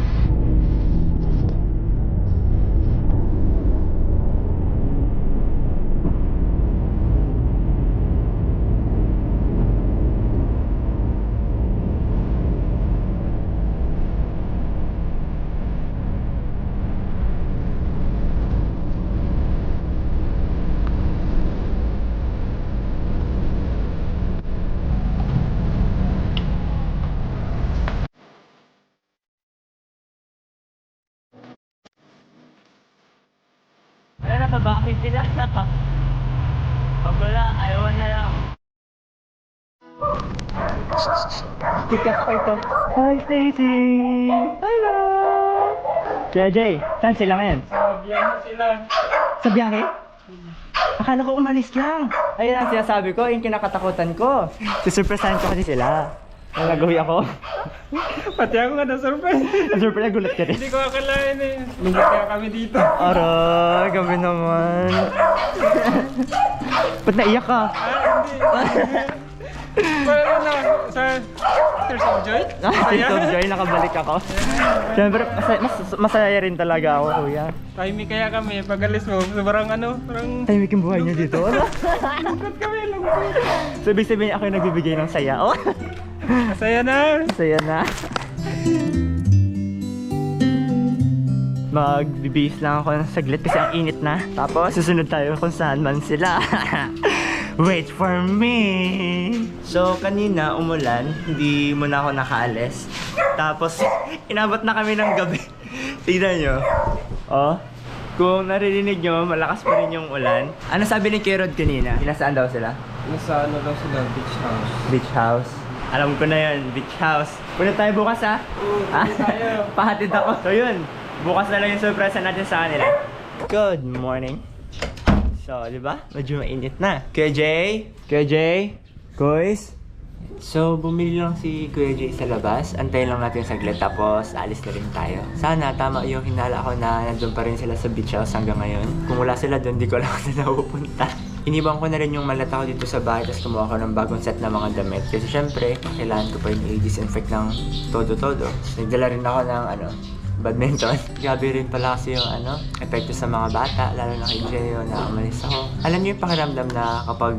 bakit sila? Pag wala, ayaw na lang. Tikas pa ito. Hi, Stacy! Hello! JJ, saan sila ngayon? Biyahe sila. Sa biyahe? Akala ko umalis lang. Ayun ang sinasabi ko, yung kinakatakutan ko. Susurpresahan ko kasi sila. Nagawi ako. Pati ako nga na-surprise. Surprise, nagulat ka rin. Hindi ko akalain eh. Lungkot kaya kami dito. Aray, gabi naman. Ba't naiyak ka? Pero na, sa Tears of Joy? Tears of Joy, nakabalik ako. Siyempre, masaya rin talaga ako, kuya. Tahimik kaya kami. Pag alis mo, sobrang ano, parang... Tahimik yung buhay niyo dito, ano? Lungkot kami, lungkot. So, ibig sabihin ako yung nagbibigay ng saya. Oh, Masaya na. saya na. Magbibihis lang ako ng saglit kasi ang init na. Tapos, susunod tayo kung saan man sila. Wait for me! So, kanina umulan, hindi muna ako nakaalis. Tapos, inabot na kami ng gabi. Tignan nyo. Oh, kung naririnig nyo, malakas pa rin yung ulan. Ano sabi ni Kerod kanina? Nasaan daw sila? Nasa ano daw sila, beach house. Beach house. Alam ko na yun, beach house. Punta tayo bukas ha? tayo. Pahatid ako. So yun, bukas na lang yung surprise natin sa kanila. Good morning. So, di ba? Medyo mainit na. Kuya Jay? Kuya Jay? Guys? So, bumili lang si Kuya Jay sa labas. Antayin lang natin saglit tapos alis na rin tayo. Sana tama yung hinala ko na nandun pa rin sila sa beach house hanggang ngayon. Kung wala sila doon, di ko alam kung na napupunta. Inibang ko na rin yung malata ko dito sa bahay tapos kumuha ko ng bagong set na mga damit. Kasi syempre, kailangan ko pa yung i-disinfect ng todo-todo. Nagdala rin ako ng badminton. Gabi rin pala kasi yung epekto sa mga bata, lalo na kay Jeyo na umalis ako. Alam niyo yung pakiramdam na kapag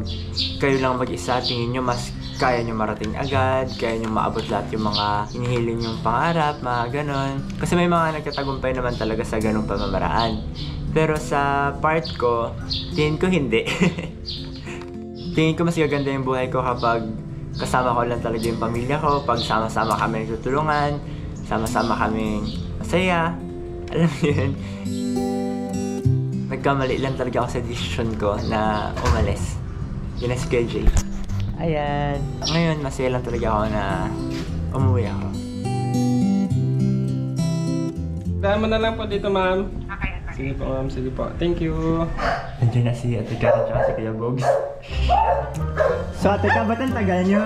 kayo lang mag-isa, tingin niyo mas kaya niyo marating agad, kaya niyo maabot lahat yung mga hinihiling yung pangarap, mga ganon. Kasi may mga nagtatagumpay naman talaga sa ganong pamamaraan. Pero sa part ko, tingin ko hindi. Tingin ko mas gaganda yung buhay ko kapag kasama ko lang talaga yung pamilya ko, pag sama-sama kami nagtutulungan, sama-sama kaming masaya. Alam mo yun? Nagkamali lang talaga ako sa decision ko na umalis. Yun na si Kuya Jay. Ayan. Ngayon, masaya lang talaga ako na umuwi ako. Dahil mo na lang po dito, ma'am. Sige po, ma'am. Sige po. Thank you. Nandiyan na si Ate Karen at si Kuya Bogs. So, Ate Ka, ba't ang tagal nyo?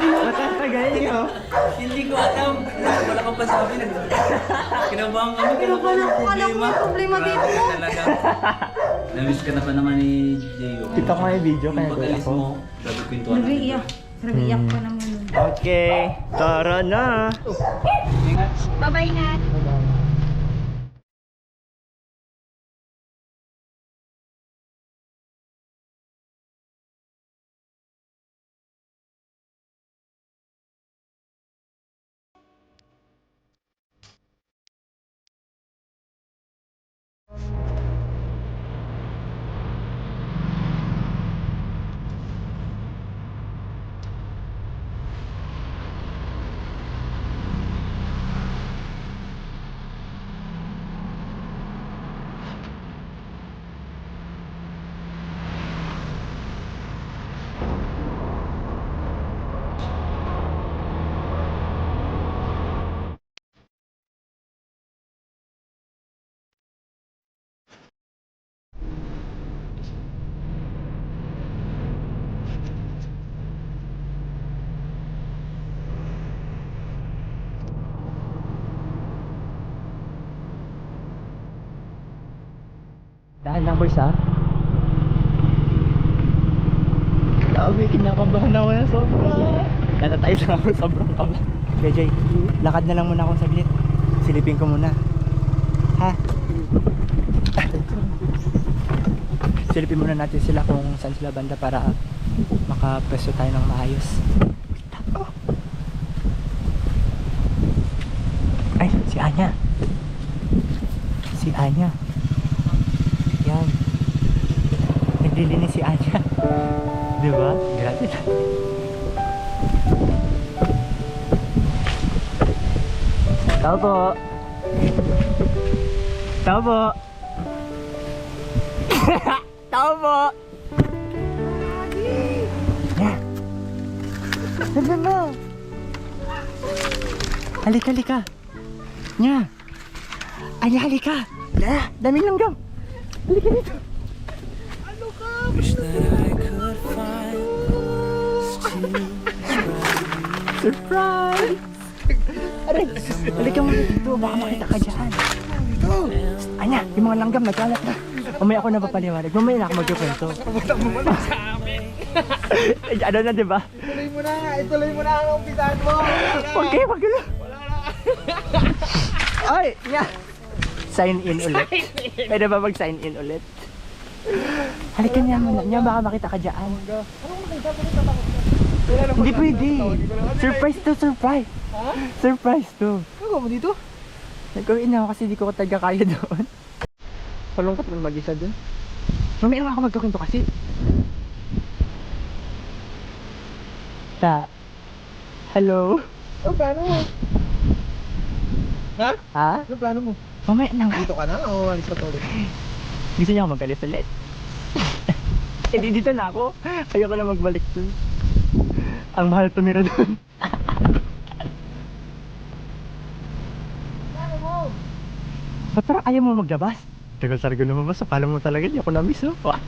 Ba't ang tagal nyo? Hindi ko alam. Wala kang pasabi. Kinabahan kami. Alam ko yung problema dito. Talaga. Namiss ka na pa naman ni Jeyo. Kita ko nga yung video kaya Yung doon pag-alis ako. mo, sabi ko yung tuwan. Nag-iyak pa naman. Okay, tara na! Bye-bye na. Dahil lang boys ha? Grabe, kinakabahan ako na sobra. Natatay lang ako, sobrang kaba. Okay Jay, lakad na lang muna akong saglit. Silipin ko muna. Ha? Silipin muna natin sila kung saan sila banda para makapwesto tayo ng maayos. Ay, si Anya. Si Anya. Yan. Naglilinis si Anya. Diba? Grabe na. Tao po. Tao po. Tao po! Nya! Halika na! Halika, halika! Nya! Ay, halika! Daming langgam! Halika dito! Surprise! Aray! Halika mo dito, baka makita ka dyan. Anya, yung mga langgam nagkalat na. Mamaya ako na papaliwanag. Mamaya na ako magkikwento. Mo na sa amin. Ay, ano na, diba? Ituloy mo na ang umpisahan mo. Okay, wag na. Ay, nya! Sign in ulit. Pwede ba mag-sign in ulit? Halika niya muna. Nya, baka makita ka dyan. Hindi pwede. Surprise to, surprise. Surprise to. Ano mo dito? Nagkawin na ako kasi di ko talaga kaya doon. Palungkot mo mag-isa doon. Mamaya lang ako magkakwento kasi. Hello? Ano plano mo? Ha? Ha? Ano plano mo? Mamaya lang. Dito ka na o alis ka to ulit? Gusto niya ako mag-alis ulit. Eh di dito na ako. Ayoko na magbalik doon. Ang mahal tumira doon. Ba't parang ayaw mo maglabas? Tagal talaga lumabas. Akala mo talaga hindi ako na-miss, oh. Wah.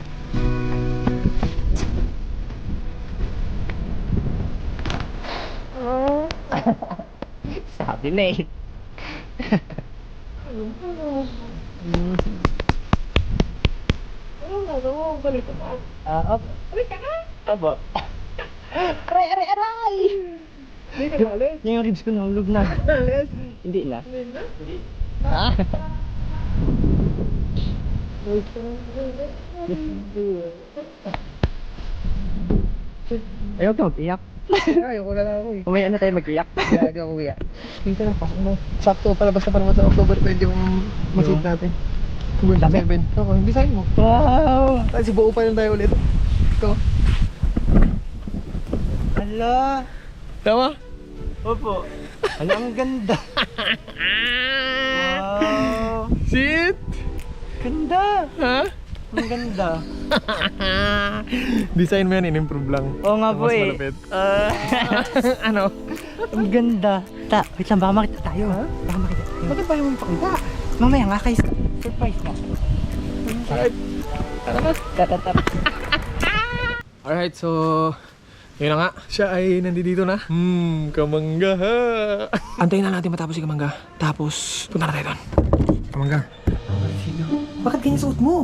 Sabi na eh. Up. Aba. Aray! Hindi ka na alis. Yung ribs ko nahulog na. Alis? Hindi na. Hindi. Ha? Ayaw ka mag-iyak. Ayoko na lang ako eh. Umaya na tayo mag-iyak. Gaga ko uwi. Dito lang pa. Sakto, palabas na palabas sa October 20 yung masit natin. 27. Oo, hindi sa'yo mo. Wow! Kasi buo pa rin tayo ulit. Ito. Hala! Tama? Opo. Hala, ang ganda. Wow! Shit! Ganda! Ha? Ang ganda. Design mo yan, in-improve lang. Oo nga po Mas eh. malapit. Ano? Ang ganda. Wait lang, baka makita tayo ha? Baka makita tayo. Bakit pa yung pakita? Mamaya nga kayo. Surprise na. Alright. Tatatap. Alright, so... Yun na nga, siya ay nandito na. Kamangga ha. Antayin na natin matapos si Kamangga. Tapos, punta na tayo doon. Kamangga. Bakit ganyan suot mo?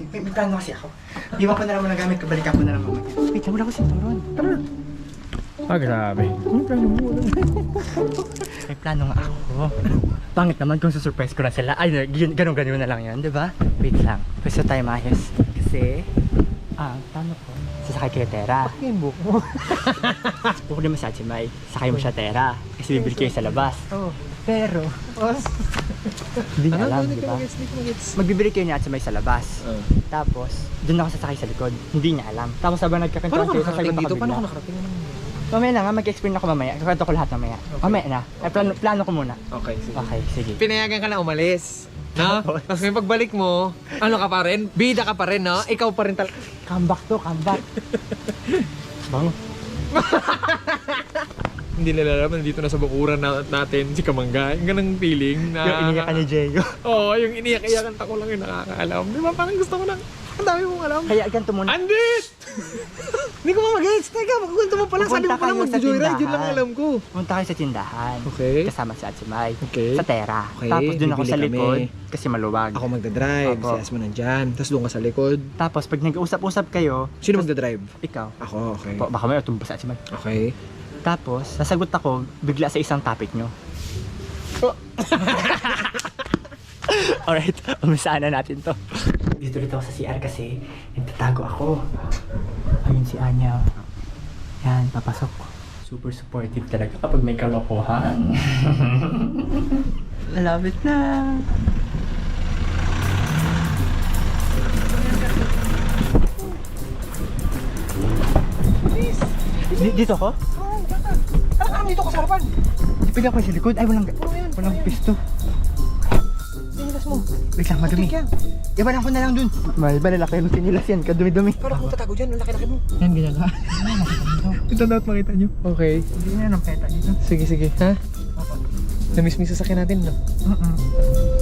May plano kasi ako. Di ba pa na naman nagamit, kabalik ako na naman. Wait, wala ko si Toron. Tara na. Grabe. Ano plano mo? May plano nga ako. Pangit naman kung susurprise ko na sila. Ay, ganun-ganun na lang yan, di ba? Wait lang. Pwede tayo maayos. Kasi, plano ko. Sasakay kayo Tera. Bakit yung book mo? Kukunin mo sa Achimay. Sakay mo siya Tera. Kasi bibili kayo sa labas. Oo. Pero, hindi niya alam, di ba? Magbibili kayo ni Achimay sa labas. Tapos, doon ako sasakay sa likod. Hindi niya alam. Tapos habang nagkakantuan Paano ka kayo, nakarating sasagot dito? ako Paano ka bigla. nakarating? Mamaya na nga, mag-explain ako mamaya. Kakwento ko lahat mamaya. Mamaya na. Plano ko muna. Okay, sige. Okay, sige. Pinayagan ka na umalis. No? Tapos may pagbalik mo, ano ka pa rin? Bida ka pa rin, no? Ikaw pa rin talaga. Comeback to, comeback. Bang. Hindi nila alam, nandito na sa bukuran natin si Kamangga. Yung ganang feeling na... Yung iniyakan ni Diego. Oo, yung iniyak-iyakan ko lang yung nakakaalam. Di ba? Parang gusto ko lang. Ang dami mong alam. Kaya ganito muna. Andit! Hindi ko mag-gets. Teka, magkukwento mo pala. Sabi mo Pupunta pala kayo sa mag-joyride. Yun lang tindahan. alam ko. Punta kayo sa tindahan. Okay. Kasama si Achimay. Okay. Sa Tera. Okay, Tapos doon ako bibili sa kami. likod. Kasi maluwag. Ako magdadrive. Opo. Si Asma nandyan. Tapos doon ka sa likod. Tapos pag nag-usap-usap kayo, Sino magdadrive? ikaw. Ako, okay. Baka may utumba sa Achimay. Okay. Tapos, sasagot ako bigla sa isang topic nyo. Alright, umisaan na natin to. Dito ako sa CR kasi nagtatago ako. Ayun si Anya. Yan, papasok. Super supportive talaga kapag may kalokohan. Malapit na. Dito ako? Dito ka sa harapan. Pila ko sa likod. Ay, walang pisto. Tingnan mo. Wait lang, madumi. Yan. Ibalan ko na lang dun. Mahal ba lalaki yung sinilas yan? Kadumi-dumi. Para kung tatago dyan, ang laki-laki mo. Yan, ganyan ka. Ito dapat makita nyo. Okay. Hindi na ng peta dito. Sige, sige. Ha? Na-miss-miss sasakyan natin, no?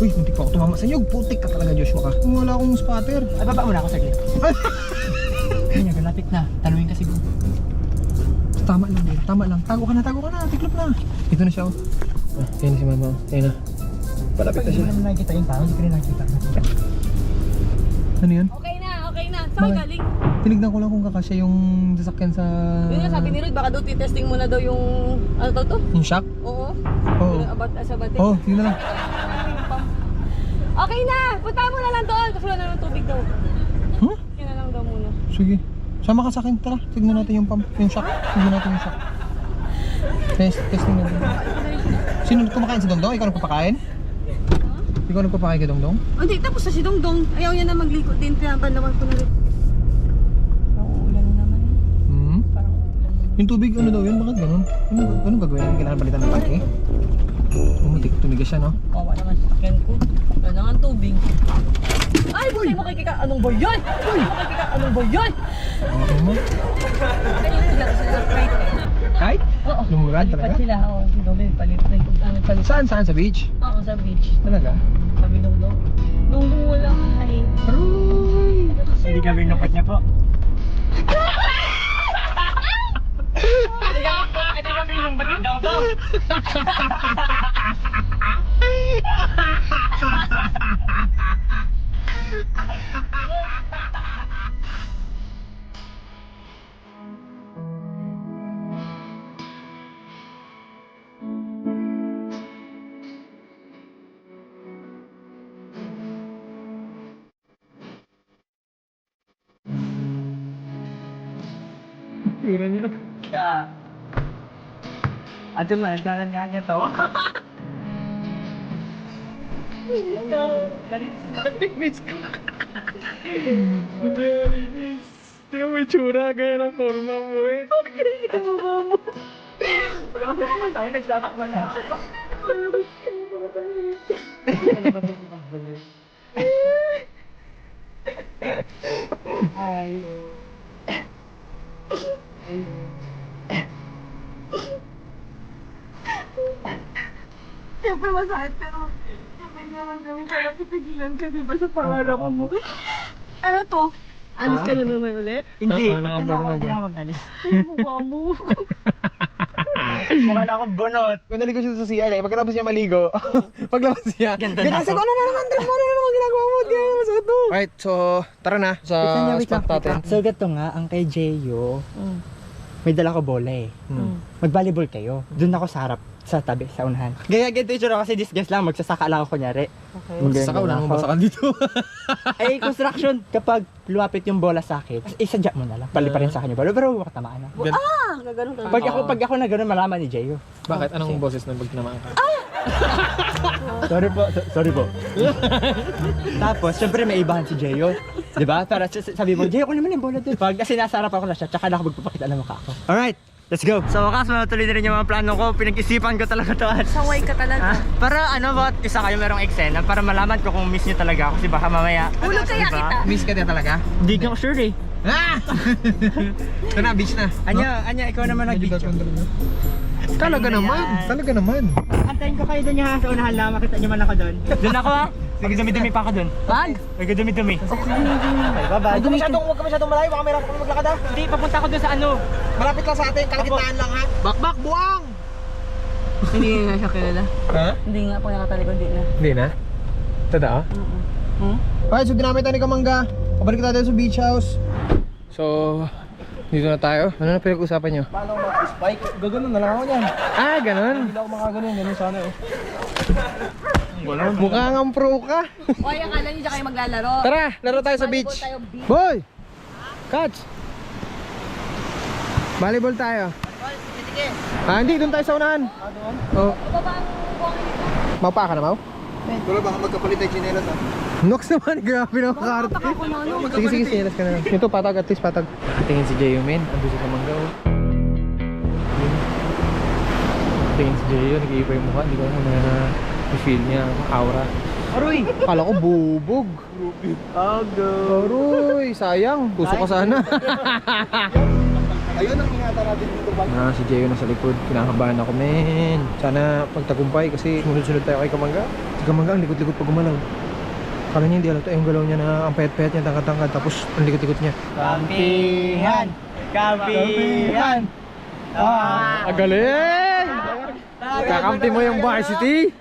Uy, hindi pa ako tumama sa iyo. Putik ka talaga, Joshua ka. Wala akong spotter. Ay, baba muna ako saglit. Kanya, galapit na. Tanungin ka siguro. Tama lang din. Tama lang. Tago ka na. Tiklop na. Ito na siya, oh. Ah, yan na si mama. Yan na. Palapit na siya. Hindi ko na nakikita yung tao. Hindi ko na nakikita. Ano yun? Okay na. Saan ka galing? Tinignan ko lang kung kakasya yung sasakyan sa... Yun nga sabi ni Rod, baka daw testing mo na daw yung, ano tawag to? Yung shock? Oo. Oo. Sa battery. Oo, yun na lang. Okay na! Punta mo na lang doon kasi wala naman tubig daw. Huh? Yan na lang daw muna. Sige. Sama ka sa akin. Tara, tignan natin yung pump. Yung shock. Tignan natin yung shock. Testing natin. Sino kumakain si Dongdong? Ikaw nagpapakain? Ikaw nagpapakain kay Dongdong? Oh, hindi. Tapos na si Dongdong. Ayaw niya na maglikod din. Tinabandawan ko na rin. Parang uulan naman. Hmm? Parang uulan. Yung tubig, ano daw yun? Bakit ganun? Anong gagawin natin? Kailangan palitan ng tanke? Umutik, tumigas siya, no? Kawa naman sa sakyan ko. Wala na nga ang tubig. Ay, buti mo kay Kika. Anong ba yun? Buti mo kay Kika. Anong ba yun? Okay mo? Kanina sila kasi na-fight. Kahit? Oo. Lumurad Palipat talaga? sila. Oo, si Dome. Palit. Saan? Sa beach? Oo, sa beach. Talaga? Sabi Dongdong. Dongdong wala ay. Hindi kami napat niya po. Tira niyo. Ate man, nanan nga niya to. Miss ko. Hindi mo itsura, gaya ng forma mo eh. Bakit ka baba mo? Wala ka naman tayo, nagdapak mo na. Ay. Siyempre masakit pero siyempre naman gawin ka lang pipigilan ka diba sa pangarap mo. Ano to? Alis ka na naman ulit? Hindi. Hindi ako mag-alis. Ay, mukha mo. Mukha na akong bunot. Kung naligo siya sa CR eh, pagkatapos niya maligo, paglabas niya, ganda na ako. Ano na naman, Dre mo, ano na naman ginagawa mo? Di na masakit to. Alright, so tara na sa spot natin. So gato nga, ang kay Jeyo, may dala ko bola eh. Mag-volleyball kayo. Doon ako sa harap, sa tabi, sa unahan. Gaya ganito yung tsura kasi disguise lang, magsasaka lang ako kunyari. Magsasaka, wala namang basakan dito. Ay, construction, kapag lumapit yung bola sa akin, isadya mo na lang. Pali pa rin sa akin yung bola, pero huwag tamaan na. Gaganon ka. Pag ako na gano'n, malaman ni Jeyo. Bakit? Anong boses na pag tinamaan ka? Sorry po. Tapos, syempre may ibahan si Jeyo. Diba? Para sabi mo, Jeyo, ako naman yung bola doon. Pag kasi nasa harap ako na siya, tsaka na ako magpapakita ng mukha ko. Alright, let's go. Sa wakas, matuloy na rin yung mga plano ko. Pinag-isipan ko talaga to. Saway ka talaga. Para bawat isa kayo merong eksena, para malaman ko kung miss nyo talaga ako. Kasi baka mamaya. Ulog kaya Diba? kita. Miss ka niya talaga? Hindi ko sure eh. Ah! Ito na, beach na. Anya, ikaw naman nag-video. Talaga naman. Antayin ko kayo doon sa unahan lang, makita nyo man ako doon. Doon ako ha? May dumi-dumi pa ako doon. Ban? May dumi-dumi. Bye-bye. Huwag ka masyadong malayo, baka meron kang maglakad ha. Hindi, papunta ako doon sa ano. Malapit lang sa atin, kalagitnaan lang ha. Bakbak, buwang! Hindi nga siya kilala. Ha? Hindi nga po nakatalikod, hindi na. Hindi na? Totoo? Alright, so dinamit tayo ni Kamangga. Pabalik tayo sa beach house. So, dito na tayo. Ano na pinag-usapan nyo? Paano mag-spike? Gaganon na lang ako niyan. Ah, ganun. Hindi ako makaganon. Ganun sana eh. Mukha nga pro ka. Oy, akala niyo siya kayo maglalaro. Tara, laro tayo sa beach. Boy! Catch! Volleyball tayo. Ah, hindi. Doon tayo sa unahan. Oh. Maupa ka na, Mau? Wala baka magkapalit tayo chinelas ha. Nox naman, grabe na kakarte. Sige, sinelas ka na lang. Ito, patag, at least patag. Tingin si Jeyo, men. Ando si Kamangga, oh. Tingin si Jeyo, nag-iiba yung mukha. Hindi ko na feel niya, aura. Aroy! Kala ko bubog. Aroy, sayang. Puso ka sana. Ayun ang ingatan natin dito ba? Si Jeyo nasa likod. Kinakabahan ako, men. Sana pagtagumpay kasi sunod-sunod tayo kay Kamangga. Si Kamangga ang likod-likod pag gumalaw. Kala niya hindi halata yung galaw niya na ang payat-payat niya, tangkad-tangkad. Tapos ang likod-likod niya. Kampihan! Kampihan! Ang galing! Kakampi mo yung varsity?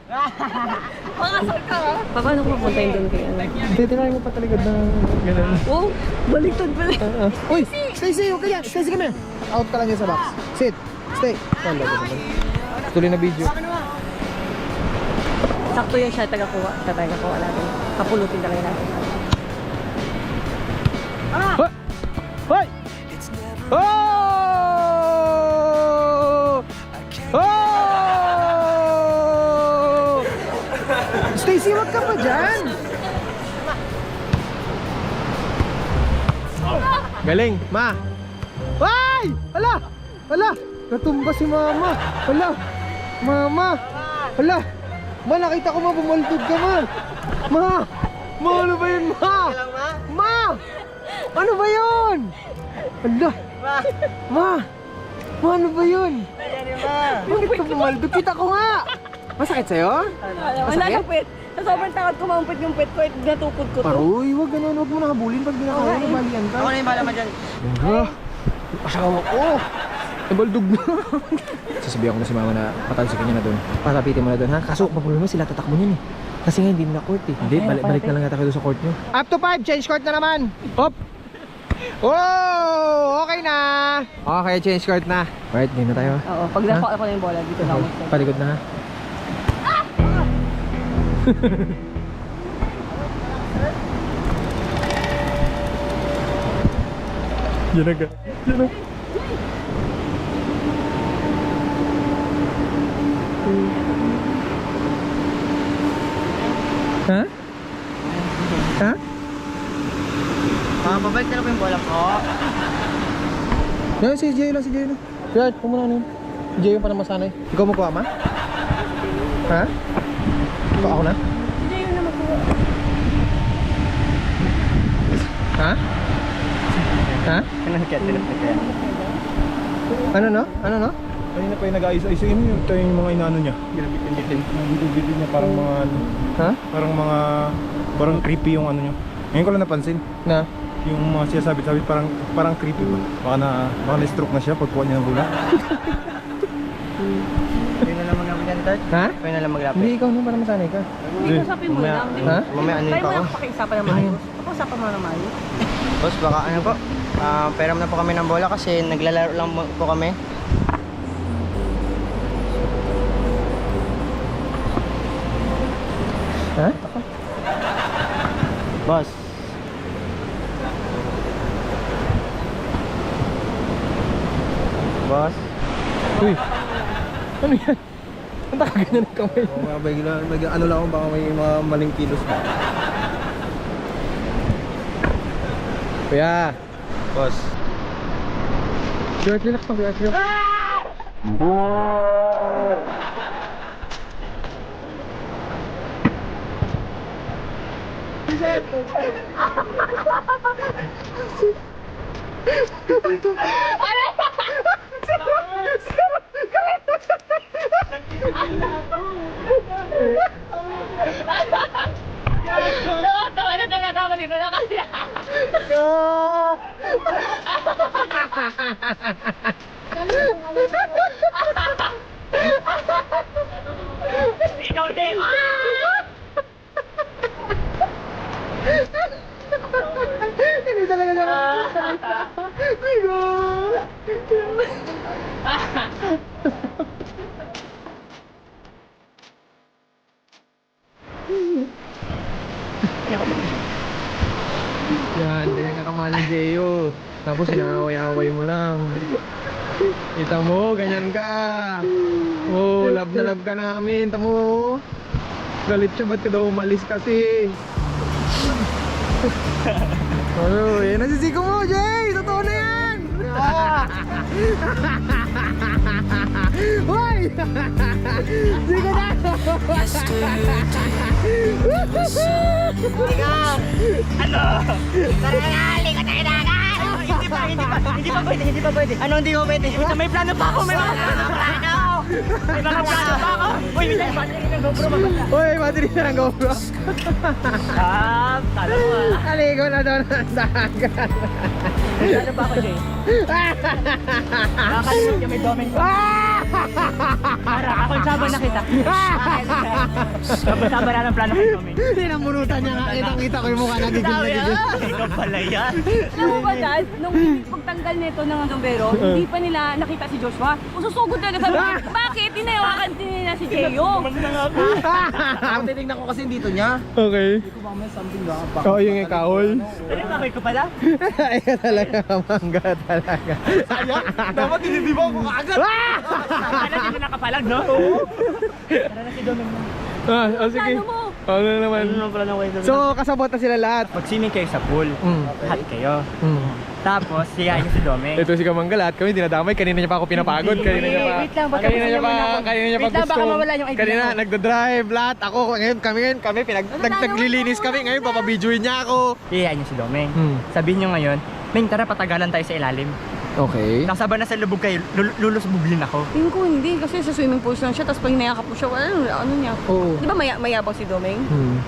Paano ko mapunta yung doon kayo? Titirahin mo pa taligad na gano'n. Oh, baliktad pala. Uy! Stacy! Huwag ka yan! Stacy, come here! Out ka lang yan sa box. Sit! Stay! Tuloy na video. Sakto yung siya tagakuha. Tagakuha natin. Kapulutin na kayo natin. Hoy! Hoy! Oh! Oh! Stacy, wag ka pa dyan! Galing, ma! Ay! Hala! Hala! Natumba si mama! Hala! Mama! Hala! Ma, nakita ko ma, bumaldog ka ma! Ma! Ma, ano ba yun ma? Ma! Ano ba yun? Hala! Ma! Ma, ano ba yun? Bakit ka bumaldog? Kita ko nga! Masakit sa'yo? Wala na pet. Sa sobrang takot ko mampit yung pet ko at natukod ko to. Paroy, wag ganun. Wag mo nakabulin pag binakaw na balian ka. Ako na yung bala mo dyan. Asawa ko! Nabaldog na. Sasabihan ko na si mama na patalsikin niya na doon. Patapitin mo na doon ha. Kaso problema sila tatakbo niyan eh. Kasi nga hindi na court eh. Hindi, balik na lang yata kayo sa court nyo. Up to 5, change court na naman. Hop! Oh! Okay na! Okay, change court na. Alright, game na tayo. Oo, pag nakuha ako na yung bola, dito na ako. Palikod na ha. Yan agad. Yan agad. Ha? Ha? Pabalik na lang po yung bola ko. Yan, si Jay lang, si Jay lang. Kaya, kumuna na yun. Si Jay yung pa naman sanay. Ikaw magkuha, ma? Ha? Ikaw ako na? Hindi yun na magkuha. Ha? Ha? Ano no? Ano no? Kanina pa yung nag-ayos-ayos yun yung mga inano niya. Ginabitin-bitin. Nabitin niya parang mga ano. Ha? Parang creepy yung ano niya. Ngayon ko lang napansin. Na? Yung mga siyasabit-sabit parang creepy ba? Baka na-stroke na siya pagkuha niya ng bola. Pwede na lang maglapit yan, Dad. Ha? Pwede na lang maglapit. Hindi, ikaw no, para masanay ka. Hindi, usapin mo lang. Ha? Mamaya ano Kaya pa mo ako. lang pakiusapan ng maayos. Ako usapan mo ng maayos. Boss, baka ano po? Peram na po kami ng bola kasi naglalaro lang po kami. Ha? Boss. Boss. Uy! Ano yan? Ang takaganyan ng kamay. Ano lang ako, baka may mga maling kilos pa. Kuya! Boss. Short, relax na kuya. Short. Ikaw din! Hindi talaga na. Amigo! Yan, hindi ka kamahal ng Jeyo. Tapos sinaway-away mo lang. Kita mo, ganyan ka. Oh, love na love ka namin. Tamo. Galit siya, ba't ka daw umalis kasi? Oh, yan nasisiko mo, Jay! Totoo na yan! Hoy! Di ko na! Hindi pa pwede. Ano hindi ko pwede? May plano pa ako, may mga plano. May mga plano pa ako. Uy, may battery ng GoPro mabasa. Hoy, battery na ng GoPro. Talo mo ah. Aligo na doon ang dagat. Plano pa ako, Jay. Nakakalimut niya may domain ko. Para ako yung sabay na kita. Sabay na ng plano ko yung domain. Tinamunutan niya nga. Kitang-kita ko yung mukha nagigil na gigil. Ikaw pala yan. Alam mo ba, Dad, nung pagtanggal nito ng sombrero, hindi pa nila nakita si Joshua. Ususugod talaga sabi ko, bakit? Tinayawakan din nila si Jeyo. Titignan ko kasi dito niya. Okay. Oo, yung ikahoy. Ano bakit ko pala? Ayan talaga, mangga talaga. Dapat hindi ba ako kaagad? Kala dito nakapalag, no? Oo. Tara na si Domen mo. Sige. Plano mo? Ano naman? Ano pala ng weather? So, kasabot na sila lahat. mag-swimming kayo sa pool. Lahat kayo. Tapos, siyahin niyo si Dome. Ito si Kamanggalat, kami dinadamay, kanina niya pa ako pinapagod, kanina niya pa, Wait lang, baka kanina niya pa, masaya naman ako. kanina niya pa Wait lang, gusto, baka mawala yung idea kanina ko. nagdadrive, lahat, ako, ngayon, kami, naglilinis kami, ngayon, papabidyoin niya ako. Siyahin niyo si Dome. Sabihin niyo ngayon, Ming, tara patagalan tayo sa ilalim. Okay. Nakasaba na sa lubog kayo, lulusbublin ako. Tingin ko hindi, kasi sa swimming pool lang siya, tapos pag hinayakap mo siya, ano niya? Oo. Di ba mayabang si Domeng?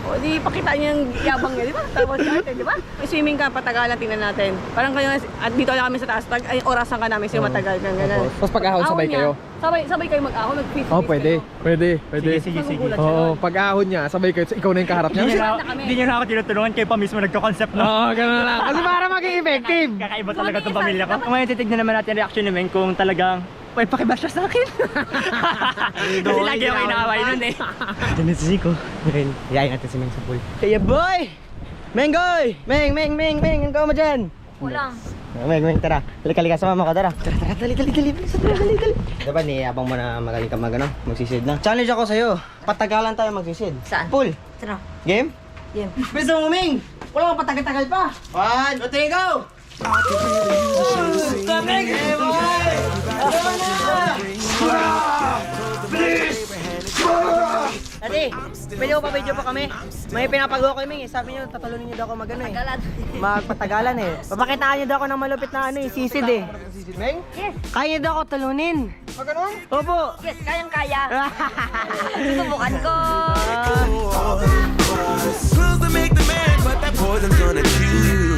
O di pakita niya yung yabang niya, di ba? Tapos natin, di ba? May swimming ka, patagalan, tingnan natin. Parang kayo, at dito lang kami sa taas, orasan ka namin sila matagal, ganyan. Tapos pag-ahon, sabay kayo? Sabay kayo mag-ahon, mag-face. Oh, pwede. Sige. Oo, pag-ahon niya, sabay kayo, ikaw na yung kaharap niya. Hindi niyo na ako tinutulungan, kayo pa mismo nagko-concept na. Oo, gano'n lang. Kasi para maging effective. Kakaiba talaga itong pamilya ko. Ngayon titignan naman natin ang reaction ni Meng kung talagang may pakibash siya sa akin. Kasi lagi ako inaaway nun eh. Ito na si Zico. Ngayon, iyayin natin si Meng sa pool. Kaya boy! Menggoy! Meng! Ang kaw mo dyan! Walang. Meng, tara. Halika sa mama ko, tara. Tara, dali. Diba, niyabang mo na magaling ka magsisid na. Challenge ako sa'yo. Patagalan tayo magsisid. Saan? Pool. Tara. Game? Game. Gusto mo, Ming? Wala kang patagal-tagal pa. 1, 2, 3, go! Ate, video pa kami. May pinapagawa ko yung sabi niyo, tatalunin niyo daw ako magano eh. Magpatagalan eh. Papakitaan niyo daw ako ng malupit na sisid eh. Meng? Yes. Kaya niyo daw ako talunin. Maganon? Opo. Yes, kayang-kaya. Subukan ko. Pills to make the man, but that poison's gonna kill you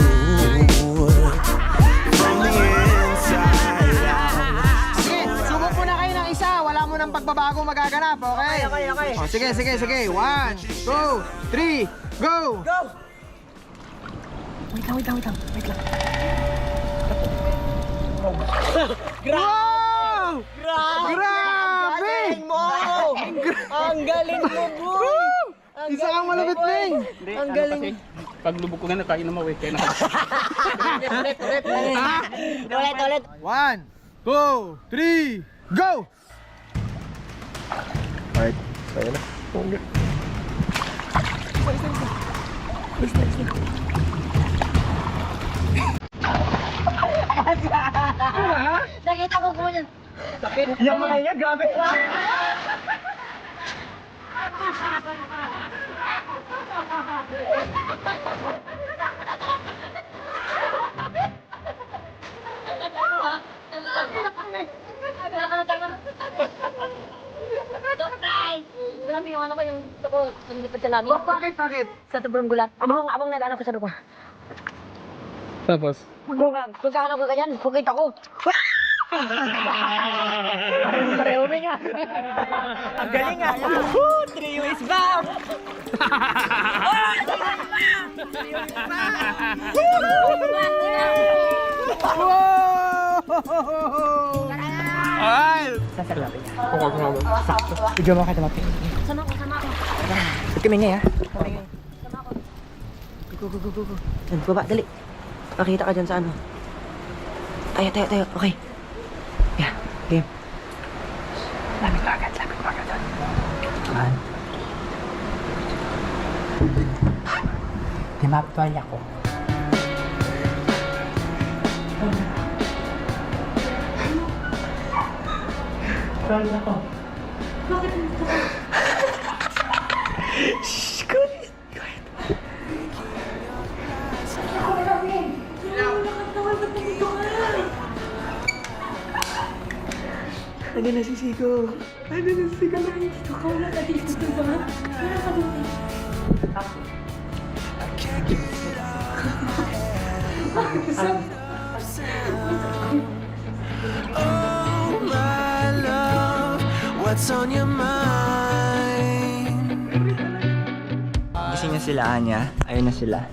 from the inside out. Sige, subok muna kayo ng isa, wala mo ng pagbabago magaganap, okay? Okay. Oh, sige. 1, 2, 3, go! Go! Wait lang. Wow! Grabe! Ang galing mo, boy! Isa kang malupit, Meng! Ang galing. Pag lubog ko nga nakain na mawik kayo na. Ulit. 1, 2, 3, go! Alright, tayo na. Nakita ko po yan. Yung mga yan, grabe! Marami yung ano ba yung toko, yung lipat sa namin. Bakit? Sa tubrong gulat. Abang nag-ano ko sa lupa. Tapos? Pagkahanap ko ganyan, pagkita ko. Pareho na nga. Ang galing ah. 3 ways back! Alright! Sakto. Bigyan mo ka tumapi. Sama ko. Ba't kami ngayon ha? Go. Yan, baba, dali. Makita ka dyan sa ano. Tayo. Okay. Yeah, game. Lapit mo agad. 1. Di mapatuwalya ko. Sorry ako. Bakit nandito ka? Shh, go ahead. Ako namin. Nakatawal ba't nandito ka? Ano na si Siko? Nandito ka, wala ka dito, diba? Wala ka dito. Oh, my love, what's on your mind? Gising na sila, Anya. Ayun na sila.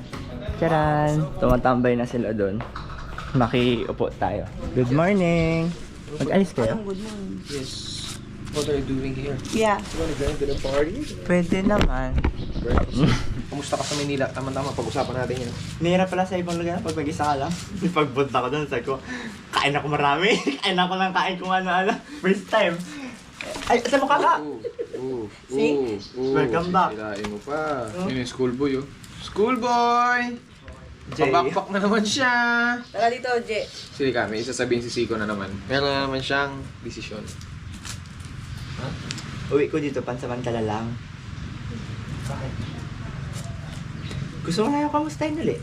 Charan! Tumatambay na sila doon. Makiupo tayo. Good morning! Mag-alis kayo? Yes. What are you doing here? Yeah. You wanna go to the party? Pwede naman. Kumusta ka sa Manila? Tama-tama, pag-usapan natin yan. Nahirap pala sa ibang lugar pag mag-isa ka lang. Pagpunta ko doon, sabi ko, kain ako marami. Kain ako ng kain kung ano-ano. First time. Ay, sa mukha ka! See? Welcome back. Silain mo pa. Yun yung schoolboy, oh. Schoolboy! Jay. Pabakpak na naman siya. Taka dito, Je. Sige ka, may isasabihin si Siko na naman. Meron na naman siyang desisyon. Uwi ko dito, pansamantala lang. Gusto ko na yung kamustahin ulit.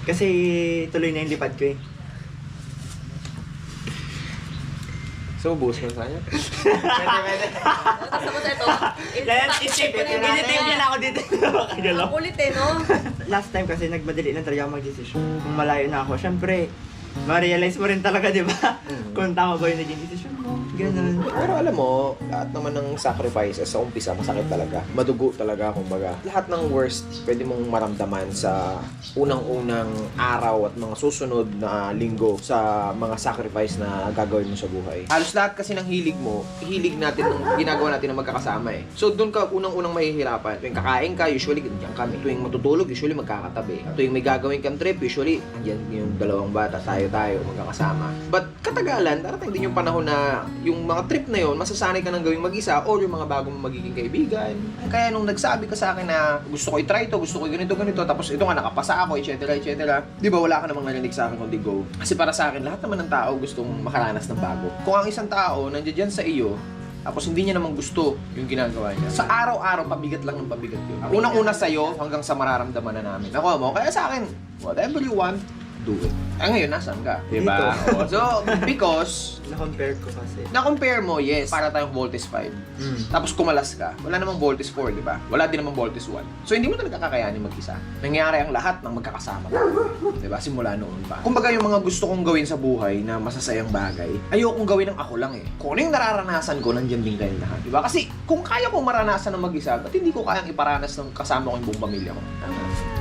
Kasi tuloy na yung lipad ko eh. So, buhos mo sa kanya? Tapos ito. Kaya initin ako dito. Kagalaw. Ang kulit eh, no? Last time kasi nagmadali lang talaga ako mag-desisyon. Kung malayo na ako, syempre, ma-realize mo rin talaga, di ba? Kung tama ba yung naging desisyon mo. Ganun. Pero alam mo, lahat naman ng sacrifices sa umpisa, masakit talaga. Madugo talaga, kumbaga. Lahat ng worst, pwede mong maramdaman sa unang-unang araw at mga susunod na linggo sa mga sacrifice na gagawin mo sa buhay. Halos lahat kasi ng hilig mo, hilig natin ng ginagawa natin na magkakasama eh. So doon ka unang-unang mahihirapan. Tuwing kakain ka, usually ganyan kami. Tuwing matutulog, usually magkakatabi. Tuwing may gagawin kang trip, usually andyan yung dalawang bata, tayo magkakasama. But katagalan, darating din yung panahon na yung mga trip na yon, masasanay ka ng gawing mag-isa or yung mga bagong magiging kaibigan. Kaya nung nagsabi ka sa akin na gusto ko i-try to, gusto ko ganito, tapos ito nga nakapasa ako, etc. Di ba wala ka namang narinig sa akin kundi go. Kasi para sa akin, lahat naman ng tao gustong makaranas ng bago. Kung ang isang tao nandiyan sa iyo, tapos hindi niya naman gusto yung ginagawa niya. Sa araw-araw, pabigat lang ng pabigat yun. Unang-una sa'yo hanggang sa mararamdaman na namin. Nakuha mo? Kaya sa akin, whatever you want, do it. Ngayon, nasan ka? Diba? So, because Na-compare ko kasi. na-compare mo, yes, para tayong Voltes 5. Tapos kumalas ka. Wala namang Voltes 4, di ba? Wala din namang Voltes 1. So, hindi mo talaga kakayanin mag-isa. Nangyari ang lahat ng magkakasama. Di ba? Simula noon pa. Kumbaga, yung mga gusto kong gawin sa buhay na masasayang bagay, ayokong gawin ng ako lang eh. Kung ano yung nararanasan ko, nandiyan din kayong lahat. Di ba? Kasi kung kaya kong maranasan ng mag-isa, ba't hindi ko kayang iparanas ng kasama ko yung buong pamilya ko?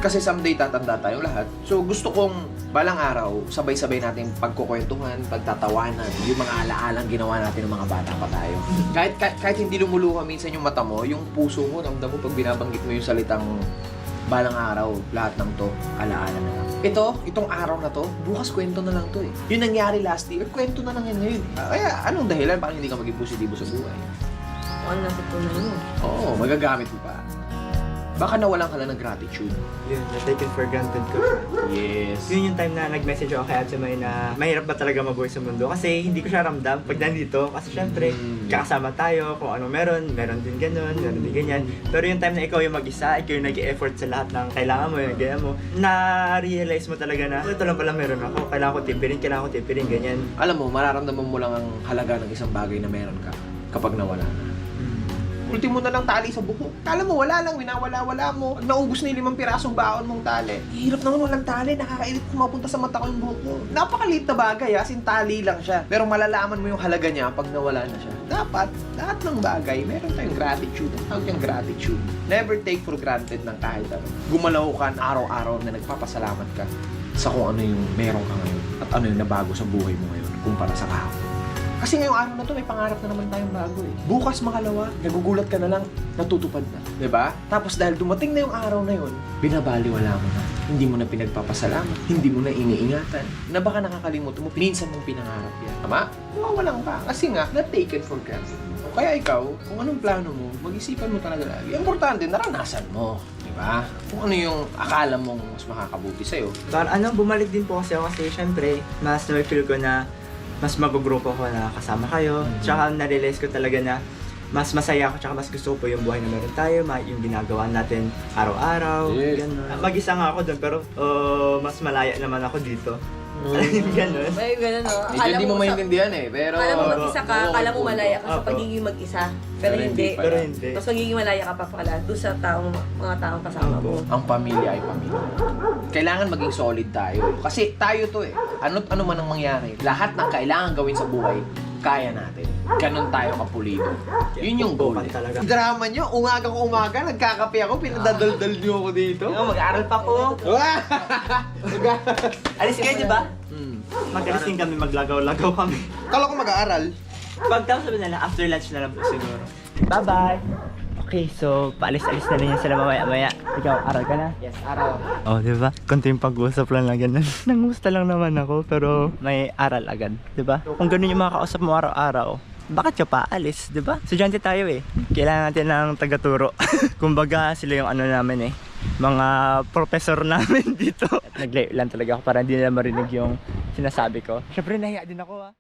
Kasi someday tatanda tayong lahat. So, gusto kong balang araw, sabay-sabay natin pagkukwentuhan, pagtatawanan, yung mga alaalang ginawa natin ng mga bata pa tayo. Kahit hindi lumuluha minsan yung mata mo, yung puso mo, ramdam mo pag binabanggit mo yung salitang balang araw, lahat ng to, alaala na lang. Itong araw na to, bukas kwento na lang to eh. Yung nangyari last year, kwento na lang yan ngayon. Kaya anong dahilan bakit hindi ka maging positibo sa buhay? Ano na ito na yun? Oo, magagamit mo pa. Baka nawalan ka lang ng gratitude. Yun, na-taken for granted ko. Yes. Yun yung time na nag-message ako kay Atsumay na mahirap ba talaga mabuhay sa mundo kasi hindi ko siya ramdam pag nandito kasi syempre kakasama tayo kung ano meron din ganun, meron din ganyan. Pero yung time na ikaw yung mag-isa, ikaw yung nag-e-effort sa lahat ng kailangan mo, yung ganyan mo, na-realize mo talaga na ito lang pala meron ako, kailangan ko tipirin, ganyan. Alam mo, mararamdaman mo lang ang halaga ng isang bagay na meron ka kapag nawala na. Ultimo na lang tali sa buhok. Kala mo, wala lang, winawala-wala mo. Pag naubos na yung 5 pirasong baon mong tali. Hirap naman walang tali, nakakainit kung mapunta sa mata ko yung buhok mo. Napakaliit na bagay, sin tali lang siya. Pero malalaman mo yung halaga niya pag nawala na siya. Dapat, lahat ng bagay, meron tayong gratitude. Ang tawag yung gratitude. Never take for granted ng kahit ano. Gumalaw ka araw-araw na nagpapasalamat ka sa kung ano yung meron ka ngayon at ano yung nabago sa buhay mo ngayon kumpara sa kahapon. Kasi ngayong araw na to, may pangarap na naman tayong bago eh. Bukas makalawa, nagugulat ka na lang, natutupad na. Diba? Tapos dahil dumating na yung araw na yun, binabaliwala mo na. Hindi mo na pinagpapasalamat, hindi mo na iniingatan, na baka nakakalimutan mo, minsan mong pinangarap yan. Tama? Mawalang pa. Kasi nga, na-taken for granted mo. Kaya ikaw, kung anong plano mo, mag-isipan mo talaga lagi. Importante, naranasan mo. Diba? Kung ano yung akala mong mas makakabuti sa'yo. Bumalik din po kasi ako kasi syempre, mas na-feel ko na mas magugrupo ko na kasama kayo. Tsaka narealize ko talaga na mas masaya ako, tsaka mas gusto ko po yung buhay na meron tayo, yung ginagawa natin araw-araw, ganun. Mag-isa nga ako doon, pero mas malaya naman ako dito. Ganun. Ay, ganun, no? Medyo hindi mo maintindihan eh, pero... Akala mo mag-isa ka, akala mo malaya ka sa pagiging mag-isa. Pero hindi. Pero hindi. Mas magiging malaya ka pa pala doon sa mga taong kasama mo. Ang pamilya ay pamilya. Kailangan maging solid tayo. Kasi tayo to eh. Ano man ang mangyari, lahat ng kailangan gawin sa buhay, kaya natin. Ganon tayo kapulido. Yun yung goal eh. Talaga. Drama nyo, umaga, nagkakape ako, pinadadaldal nyo ako dito. Mag-aaral pa ko. Alis kayo, di ba? Mag-alis din kami, maglagaw-lagaw kami. Kala ko mag-aaral. Pagtapos sabi na lang, after lunch na lang po siguro. Bye-bye! Okay, so paalis-alis na rin yan sila mamaya-maya. Ikaw, aral ka na? Yes, araw. Oh, di ba? Konting pag-uusap lang na ganun. Nangusta lang naman ako, pero may aral agad, di ba? Kung ganun yung mga kausap mo araw-araw, bakit ka paalis, di ba? Estudyante tayo eh. Kailangan natin ng taga-turo. Kumbaga, sila yung ano namin eh. Mga professor namin dito. Nag-lay lang talaga ako para hindi nila marinig yung sinasabi ko. Syempre, nahiya din ako ah.